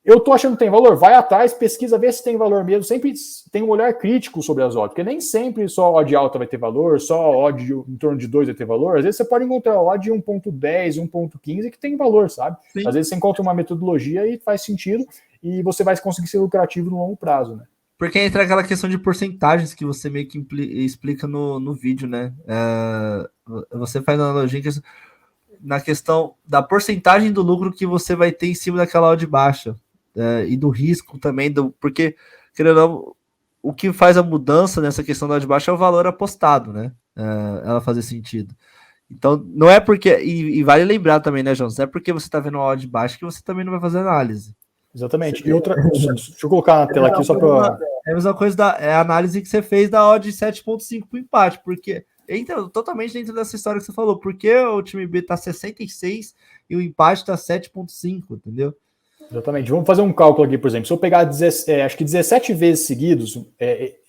Speaker 2: eu tô achando que tem valor, vai atrás, pesquisa, vê se tem valor mesmo, sempre tem um olhar crítico sobre as odds, porque nem sempre só odd alta vai ter valor, só odd em torno de 2 vai ter valor, às vezes você pode encontrar odd de 1.10, 1.15 que tem valor, sabe? Sim. Às vezes você encontra uma metodologia e faz sentido, e você vai conseguir ser lucrativo no longo prazo, né?
Speaker 1: Porque entra aquela questão de porcentagens que você meio que explica no vídeo, né? Você faz uma analogia na questão da porcentagem do lucro que você vai ter em cima daquela odd baixa. E do risco também, porque, querendo ou não, o que faz a mudança nessa questão da odd baixa é o valor apostado, né? Ela fazer sentido. Então, não é porque. E vale lembrar também, né, João? Não é porque você tá vendo a odd baixa que você também não vai fazer análise.
Speaker 2: Exatamente. E outra. Deixa eu colocar na tela aqui só para.
Speaker 1: É a mesma coisa a análise que você fez da odd 7,5 pro empate, porque entra totalmente dentro dessa história que você falou. Porque o time B tá 66 e o empate tá 7,5, entendeu?
Speaker 2: Exatamente. Vamos fazer um cálculo aqui, por exemplo. Se eu pegar acho que 17 vezes seguidos,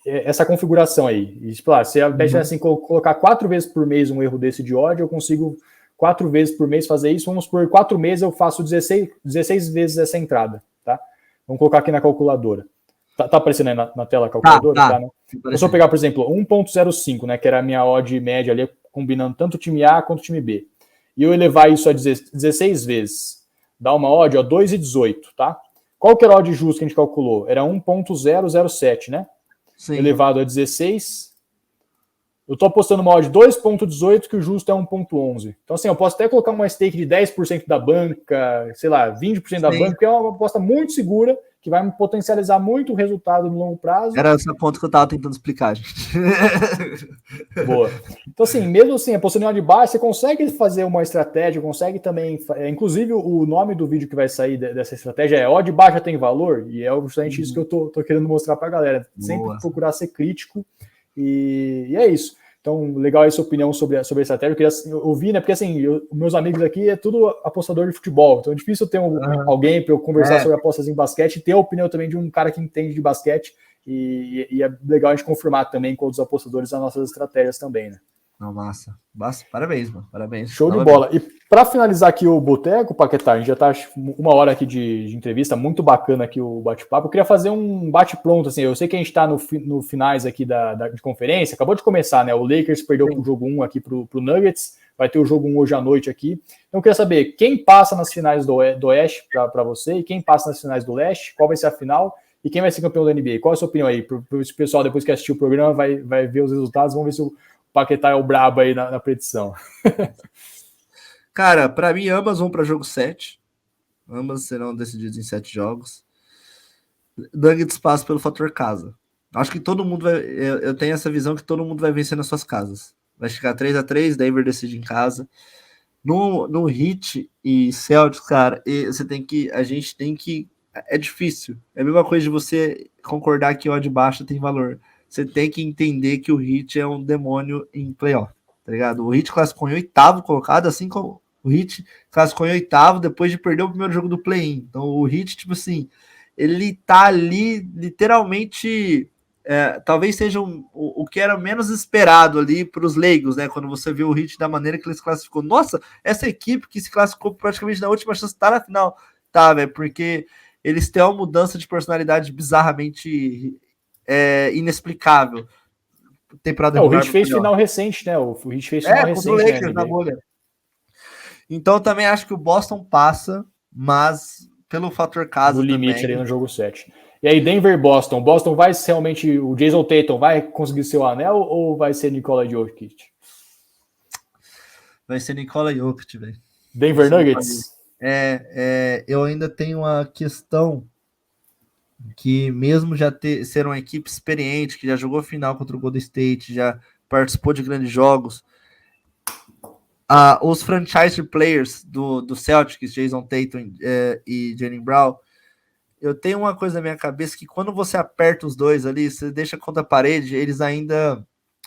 Speaker 2: essa configuração aí. E, tipo, se a bet assim, colocar 4 vezes por mês um erro desse de odd, eu consigo 4 vezes por mês fazer isso. Vamos por 4 meses eu faço 16 vezes essa entrada. Tá? Vamos colocar aqui na calculadora. Tá aparecendo aí na tela a calculadora? Tá, né? Então, se eu pegar, por exemplo, 1,05, né, que era a minha odd média ali, combinando tanto o time A quanto o time B, e eu elevar isso a 16 vezes, dá uma odd, 2,18, tá? Qual que era a odd justa que a gente calculou? Era 1,007, né? Sim. Elevado a 16. Eu tô apostando uma odd 2,18, que o justo é 1,11. Então, assim, eu posso até colocar uma stake de 10% da banca, sei lá, 20% da banca, que é uma aposta muito segura, que vai me potencializar muito o resultado no longo prazo.
Speaker 1: Era essa ponto que eu tava tentando explicar, gente.
Speaker 2: Boa. Então, assim, mesmo assim, apostando em odd baixa, você consegue fazer uma estratégia, consegue também... Inclusive, o nome do vídeo que vai sair dessa estratégia é odd baixa tem valor, e é justamente isso que eu tô querendo mostrar pra galera. Sempre procurar ser crítico, e é isso. Então, legal essa opinião sobre a estratégia. Eu queria ouvir, né? Porque, assim, meus amigos aqui é tudo apostador de futebol. Então, é difícil ter alguém para eu conversar sobre apostas em basquete e ter a opinião também de um cara que entende de basquete. E é legal a gente confirmar também com outros apostadores as nossas estratégias também, né?
Speaker 1: Não, massa. Parabéns, mano. Parabéns.
Speaker 2: Show de bola. E para finalizar aqui o Boteco, Paquetá, a gente já está uma hora aqui de entrevista, muito bacana aqui o bate-papo. Eu queria fazer um bate-pronto, assim, eu sei que a gente está no finais aqui de conferência, acabou de começar, né? O Lakers perdeu o jogo 1 aqui pro Nuggets, vai ter o jogo 1 hoje à noite aqui. Então eu queria saber quem passa nas finais do Oeste para você e quem passa nas finais do Leste, qual vai ser a final e quem vai ser campeão da NBA. Qual a sua opinião aí? Para o pessoal, depois que assistir o programa, vai ver os resultados, vamos ver se o Paquetá é o brabo aí na predição.
Speaker 1: Cara, para mim, ambas vão para jogo 7. Ambas serão decididas em 7 jogos. Nuggets passa pelo fator casa. Acho que todo mundo vai... Eu tenho essa visão que todo mundo vai vencer nas suas casas. Vai ficar 3-3, Denver decide em casa. No Heat e Celtics, cara, a gente tem que... É difícil. É a mesma coisa de você concordar que o odd baixa tem valor. Você tem que entender que o Heat é um demônio em playoff, tá ligado? O Heat classificou em 8º colocado, assim como o Heat classificou em 8º depois de perder o primeiro jogo do play-in. Então o Heat, tipo assim, ele tá ali literalmente... talvez seja o que era menos esperado ali para os leigos, né? Quando você viu o Heat da maneira que ele se classificou. Nossa, essa equipe que se classificou praticamente na última chance tá na final. Tá, velho, porque eles têm uma mudança de personalidade bizarramente inexplicável.
Speaker 2: Temporada o Heat fez final recente, né? O Heat fez final recente.
Speaker 1: O Lakers na bolha. Então também acho que o Boston passa, mas pelo fator casa
Speaker 2: no limite também. Ali no jogo 7. E aí, Denver e Boston. Boston vai realmente... O Jason Tatum vai conseguir seu anel ou vai ser Nikola Jokic?
Speaker 1: Vai ser Nikola Jokic, velho.
Speaker 2: Denver Nuggets?
Speaker 1: Eu ainda tenho uma questão que mesmo já ser uma equipe experiente, que já jogou final contra o Golden State, já participou de grandes jogos, os franchise players do Celtics, Jason Tatum e Jaylen Brown, eu tenho uma coisa na minha cabeça que quando você aperta os dois ali, você deixa contra a parede, eles ainda...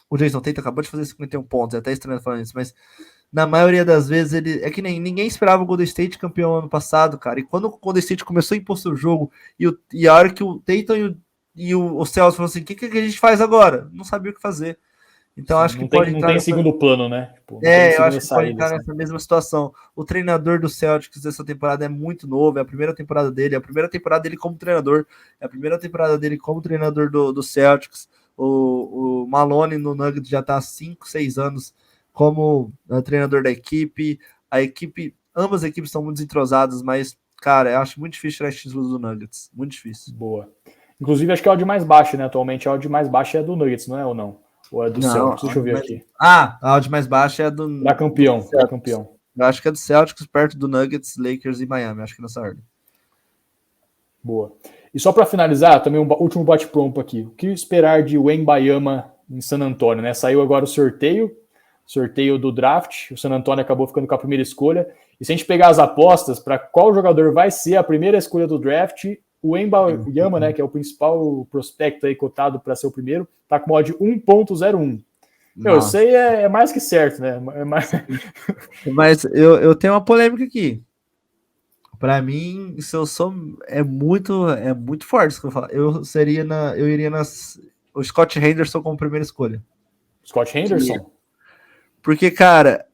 Speaker 1: O Jason Tatum acabou de fazer 51 pontos, é até estranho falando isso, mas na maioria das vezes ele... É que nem ninguém esperava o Golden State campeão ano passado, cara, e quando o Golden State começou a impor seu jogo, e a hora que o Tatum e o Celtics falaram assim, o que a gente faz agora? Não sabia o que fazer. Então acho que pode
Speaker 2: entrar... Não tem segundo plano, né?
Speaker 1: Tipo, eu acho que pode entrar nessa mesma situação. O treinador do Celtics dessa temporada é muito novo, é a primeira temporada dele como treinador, é a primeira temporada dele como treinador do Celtics. O Malone no Nuggets já está há 5, 6 anos como treinador da equipe. Ambas as equipes estão muito entrosadas, mas, cara, eu acho muito difícil tirar esse título do Nuggets. Muito difícil.
Speaker 2: Boa. Inclusive, acho que é a odd mais baixa, né? Atualmente a odd mais baixa é do Nuggets, não é ou não? Ou é do Celtics? Deixa eu ver aqui.
Speaker 1: A odd mais baixa é do...
Speaker 2: Da campeão.
Speaker 1: Eu acho que é do Celtics, perto do Nuggets, Lakers e Miami. Acho que nessa ordem.
Speaker 2: Boa. E só para finalizar, também um último bate-pronto aqui. O que esperar de Wembanyama em San Antonio, né? Saiu agora o sorteio do draft. O San Antonio acabou ficando com a primeira escolha. E se a gente pegar as apostas para qual jogador vai ser a primeira escolha do draft, o Wembanyama, né, que é o principal prospecto aí cotado para ser o primeiro, tá com mod 1.01. Eu sei, é mais que certo, né?
Speaker 1: Mas eu tenho uma polêmica aqui. Para mim, se eu sou é muito forte isso que eu falo. Eu iria o Scott Henderson como primeira escolha.
Speaker 2: Scott Henderson?
Speaker 1: Porque, cara,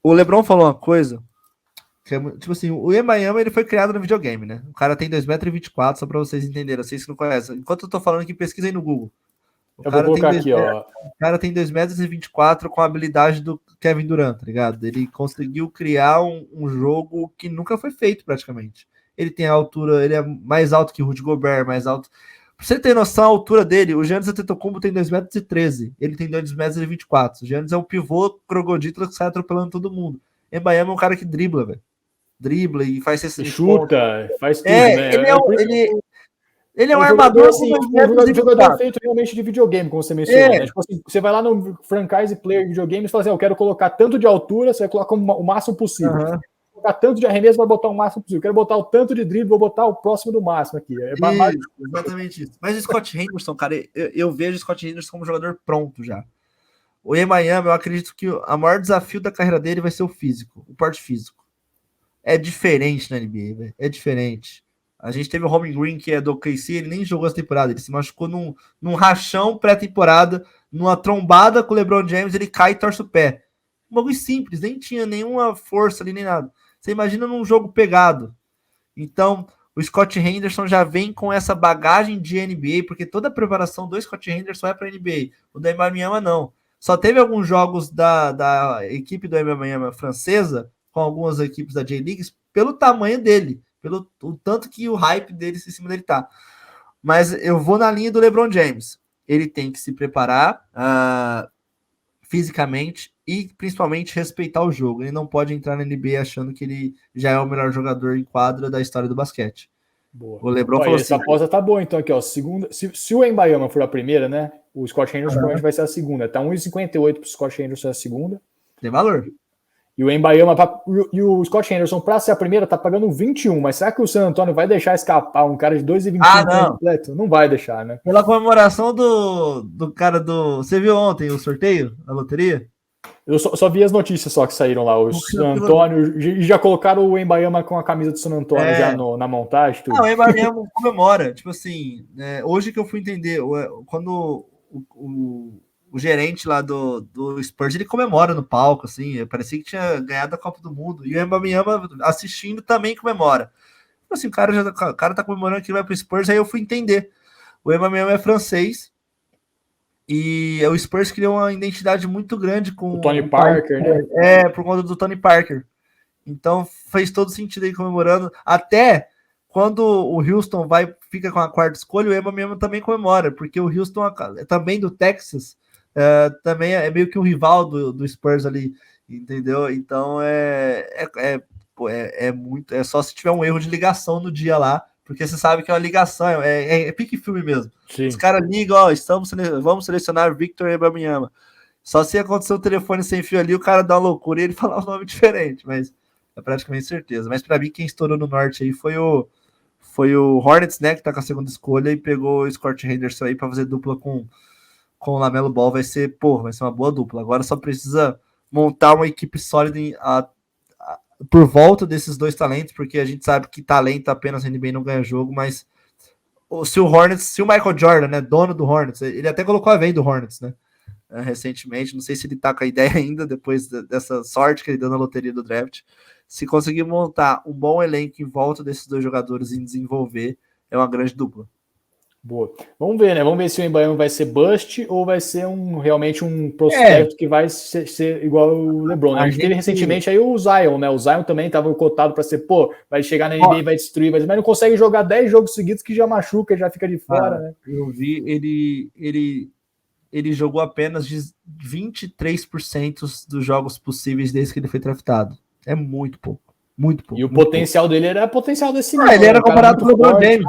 Speaker 1: o LeBron falou uma coisa que é, tipo assim, o Wembanyama ele foi criado no videogame, né? O cara tem 2,24 m, só para vocês entenderem, vocês que não conhecem. Enquanto eu tô falando aqui, pesquisem no Google.
Speaker 2: Eu vou colocar aqui, ó.
Speaker 1: O cara tem 2,24 m com a habilidade do Kevin Durant, tá ligado? Ele conseguiu criar um jogo que nunca foi feito, praticamente. Ele tem a altura, ele é mais alto que o Rudy Gobert, mais alto. Pra você ter noção, a altura dele, o Giannis Antetokounmpo tem 2,13 m, ele tem 2,24 m. O Giannis é um pivô crogodítolo que sai atropelando todo mundo. Wembanyama é um cara que dribla, velho. Dribla e faz esse
Speaker 2: chuta, faz tudo, né?
Speaker 1: Ele é um armador
Speaker 2: assim, um jogador feito realmente de videogame, como você mencionou. Né? Tipo assim, você vai lá no franchise player de videogame e fala assim, eu quero colocar tanto de altura, você coloca o máximo possível. Uhum. Colocar tanto de arremesso, vai botar o máximo possível. Eu quero botar o tanto de drible, vou botar o próximo do máximo aqui.
Speaker 1: Exatamente isso. Mas o Scott Henderson, cara, eu vejo o Scott Henderson como jogador pronto já. O Wembanyama, eu acredito que o maior desafio da carreira dele vai ser o físico, o porte físico. É diferente na NBA, velho. É diferente. A gente teve o Holmgren Green, que é do OKC, ele nem jogou essa temporada, ele se machucou num rachão pré-temporada, numa trombada com o LeBron James, ele cai e torce o pé. Um bagulho simples, nem tinha nenhuma força ali, nem nada. Você imagina num jogo pegado. Então, o Scott Henderson já vem com essa bagagem de NBA, porque toda a preparação do Scott Henderson é para NBA. O da Wembanyama não. Só teve alguns jogos da equipe do Wembanyama francesa, com algumas equipes da J-League, pelo tamanho dele, pelo o tanto que o hype dele em cima dele tá. Mas eu vou na linha do LeBron James. Ele tem que se preparar fisicamente e principalmente respeitar o jogo. Ele não pode entrar na NBA achando que ele já é o melhor jogador em quadra da história do basquete.
Speaker 2: Boa.
Speaker 1: O LeBron falou
Speaker 2: essa aposta tá boa, então aqui, ó, segunda, se o Wembanyama for a primeira, né, o Scott Henderson provavelmente vai ser a segunda. Tá 1,58 pro Scott Henderson a segunda.
Speaker 1: Tem valor.
Speaker 2: E o Wembanyama e o Scott Henderson para ser a primeira tá pagando 21, mas será que o San Antonio vai deixar escapar um cara de 2,21 completo? Não vai deixar, né?
Speaker 1: Pela comemoração do cara do... Você viu ontem o sorteio da loteria?
Speaker 2: Eu só vi as notícias só que saíram lá. O San Antonio, e já colocaram o Wembanyama com a camisa do San Antonio já na montagem. Tudo.
Speaker 1: Não, o Wembanyama comemora. Tipo assim, hoje que eu fui entender, quando o gerente lá do Spurs, ele comemora no palco, assim, parecia que tinha ganhado a Copa do Mundo. E o Wembanyama assistindo também comemora. Tipo assim, o cara tá comemorando que vai pro Spurs, aí eu fui entender. O Wembanyama é francês, e o Spurs criou uma identidade muito grande com
Speaker 2: o Tony Parker,
Speaker 1: né? Por conta do Tony Parker. Então fez todo sentido aí comemorando. Até quando o Houston fica com a quarta escolha, o Wembanyama também comemora, porque o Houston também do Texas também é meio que um rival do Spurs ali, entendeu? Então muito. É só se tiver um erro de ligação no dia lá. Porque você sabe que é uma ligação, é pique filme mesmo. Sim. Os caras ligam, ó, vamos selecionar Victor Wembanyama. Só se acontecer um telefone sem fio ali, o cara dá uma loucura e ele falar um nome diferente, mas é praticamente certeza. Mas para mim, quem estourou no norte aí foi o Hornets, né, que tá com a segunda escolha e pegou o Scott Henderson aí para fazer dupla com o Lamelo Ball. Vai ser uma boa dupla. Agora só precisa montar uma equipe sólida por volta desses dois talentos, porque a gente sabe que talento apenas na NBA não ganha jogo, mas se o Michael Jordan, né, dono do Hornets, ele até colocou a venda do Hornets, né, recentemente, não sei se ele tá com a ideia ainda, depois dessa sorte que ele deu na loteria do draft, se conseguir montar um bom elenco em volta desses dois jogadores e desenvolver, é uma grande dupla.
Speaker 2: Boa. Vamos ver, né? Vamos ver se o Wembanyama vai ser bust ou vai ser realmente um prospecto que vai ser igual o LeBron. Né? A gente teve recentemente aí o Zion, né? O Zion também estava cotado para ser, vai chegar na NBA e vai destruir, mas não consegue jogar 10 jogos seguidos que já machuca, já fica de fora, né?
Speaker 1: Eu vi, ele jogou apenas de 23% dos jogos possíveis desde que ele foi draftado. É muito pouco. Muito pouco.
Speaker 2: E o potencial dele era potencial desse
Speaker 1: nível. Ele era comparado com o LeBron
Speaker 2: forte.
Speaker 1: James.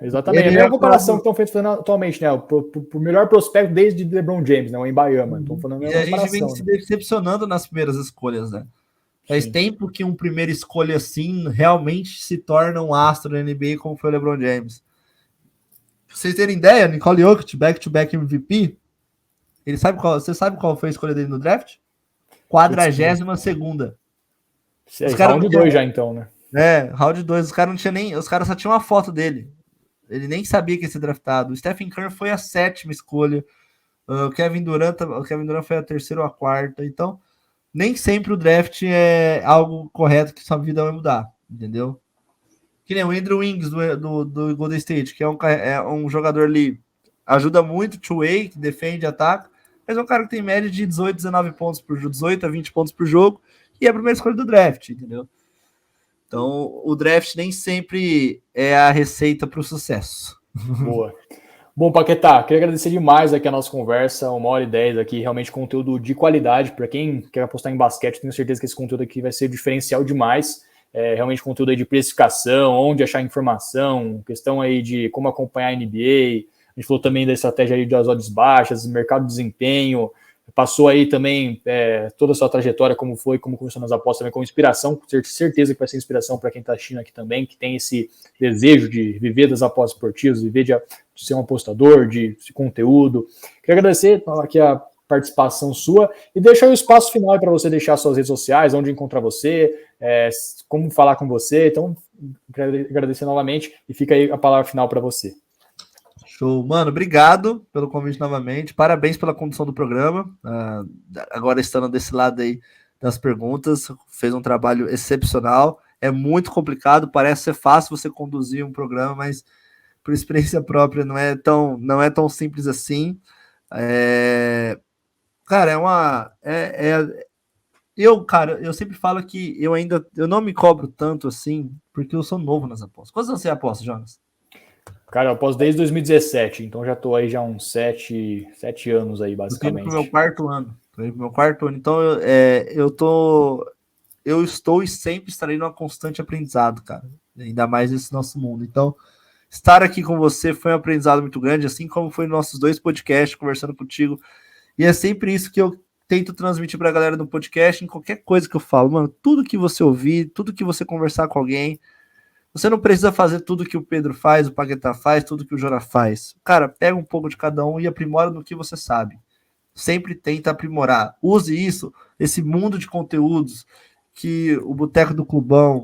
Speaker 2: Exatamente. É a mesma comparação que estão feitas atualmente, né? O melhor prospecto desde LeBron James, né? O Embayama. Estão falando
Speaker 1: e a gente vem se decepcionando nas primeiras escolhas, né? Faz tempo que um primeira escolha assim realmente se torna um astro na NBA, como foi o LeBron James. Pra vocês terem ideia, Nicole Jokic, back-to-back MVP, você sabe qual foi a escolha dele no draft? 42ª.
Speaker 2: Os caras round 2 já, então, né?
Speaker 1: Round 2. Os caras só tinham uma foto dele. Ele nem sabia que ia ser draftado. O Stephen Curry foi a 7ª escolha. O Kevin Durant foi a 3ª ou a 4ª. Então, nem sempre o draft é algo correto que sua vida vai mudar, entendeu? Que nem o Andrew Wiggins do Golden State, que é um jogador ali, ajuda muito, two-way, que defende, ataca, mas é um cara que tem média de 18, 19 pontos por jogo, 18 a 20 pontos por jogo, e é a primeira escolha do draft, entendeu? Então, o draft nem sempre é a receita para o sucesso.
Speaker 2: Boa. Bom, Paquetá, queria agradecer demais aqui a nossa conversa, 1h10 aqui, realmente conteúdo de qualidade. Para quem quer apostar em basquete, tenho certeza que esse conteúdo aqui vai ser diferencial demais. Realmente conteúdo aí de precificação, onde achar informação, questão aí de como acompanhar a NBA. A gente falou também da estratégia aí das odds baixas, mercado de desempenho. Passou aí também toda a sua trajetória, como começou nas apostas, também com inspiração, com certeza que vai ser inspiração para quem está assistindo aqui também, que tem esse desejo de viver das apostas esportivas, viver de ser um apostador, de conteúdo. Queria agradecer aqui a participação sua e deixar o espaço final para você deixar suas redes sociais, onde encontrar você, como falar com você. Então, quero agradecer novamente e fica aí a palavra final para você.
Speaker 1: Show. Mano, obrigado pelo convite novamente. Parabéns pela condução do programa. Agora estando desse lado aí das perguntas, fez um trabalho excepcional. É muito complicado, parece ser fácil você conduzir um programa, mas por experiência própria não é tão simples assim. Cara, eu sempre falo que eu não me cobro tanto assim, porque eu sou novo nas apostas. Quantos anos você aposta, Jonas?
Speaker 2: Cara, eu aposto desde 2017, então já tô aí já uns 7 anos aí, basicamente.
Speaker 1: Eu tô pro meu quarto ano. Então, eu estou e sempre estarei numa constante aprendizado, cara. Ainda mais nesse nosso mundo. Então, estar aqui com você foi um aprendizado muito grande, assim como foi nossos 2 podcasts, conversando contigo. E é sempre isso que eu tento transmitir pra galera no podcast, em qualquer coisa que eu falo. Mano, tudo que você ouvir, tudo que você conversar com alguém, você não precisa fazer tudo que o Pedro faz, o Paquetá faz, tudo que o Jora faz. Cara, pega um pouco de cada um e aprimora no que você sabe. Sempre tenta aprimorar. Use isso, esse mundo de conteúdos que o Boteco do Clubão,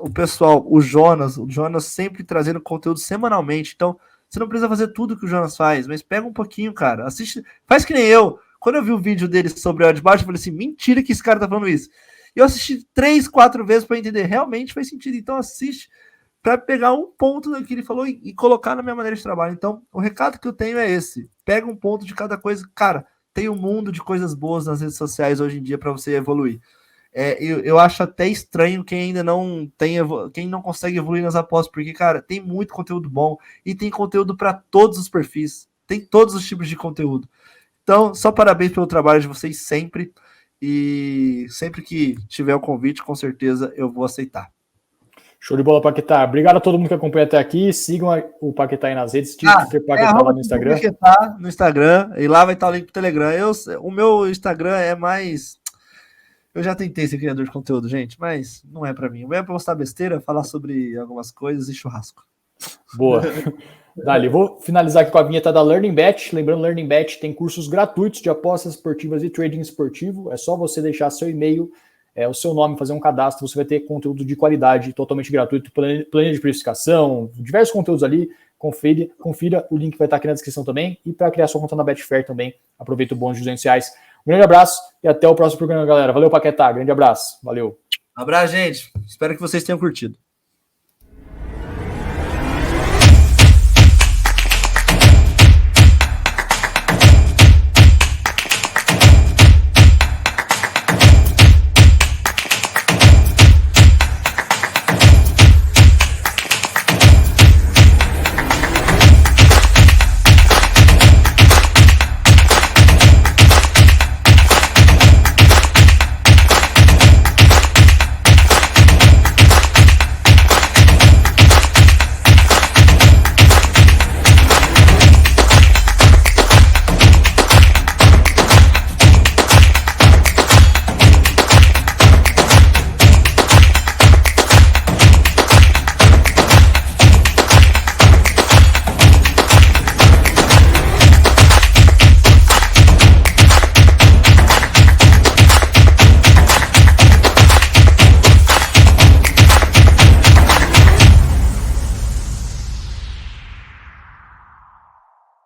Speaker 1: o pessoal, o Jonas sempre trazendo conteúdo semanalmente. Então, você não precisa fazer tudo que o Jonas faz, mas pega um pouquinho, cara. Assiste, faz que nem eu. Quando eu vi o vídeo dele sobre o de baixo, eu falei assim, mentira que esse cara tá falando isso. E eu assisti 3, 4 vezes para entender, realmente faz sentido. Então assiste para pegar um ponto do que ele falou e colocar na minha maneira de trabalho. Então, o recado que eu tenho é esse. Pega um ponto de cada coisa. Cara, tem um mundo de coisas boas nas redes sociais hoje em dia para você evoluir. Eu acho até estranho quem ainda quem não consegue evoluir nas apostas, porque, cara, tem muito conteúdo bom e tem conteúdo para todos os perfis. Tem todos os tipos de conteúdo. Então, só parabéns pelo trabalho de vocês sempre. E sempre que tiver o convite, com certeza eu vou aceitar.
Speaker 2: Show de bola, Paquetá. Obrigado a todo mundo que acompanha até aqui. Sigam o Paquetá aí nas redes. Paquetá lá no Instagram.
Speaker 1: Paquetá no Instagram. E lá vai estar o link pro Telegram. O meu Instagram é mais... Eu já tentei ser criador de conteúdo, gente, mas não é para mim. O é para postar besteira, falar sobre algumas coisas e churrasco.
Speaker 2: Boa. Dali, vou finalizar aqui com a vinheta da Learning Bet. Lembrando, Learning Bet tem cursos gratuitos de apostas esportivas e trading esportivo. É só você deixar seu e-mail, o seu nome, fazer um cadastro. Você vai ter conteúdo de qualidade, totalmente gratuito, planilha de precificação, diversos conteúdos ali. Confira, o link vai estar aqui na descrição também. E para criar sua conta na Betfair também, aproveita o bônus de R$200. Um grande abraço e até o próximo programa, galera. Valeu, Paquetá. Grande abraço. Valeu.
Speaker 1: Abraço, gente. Espero que vocês tenham curtido.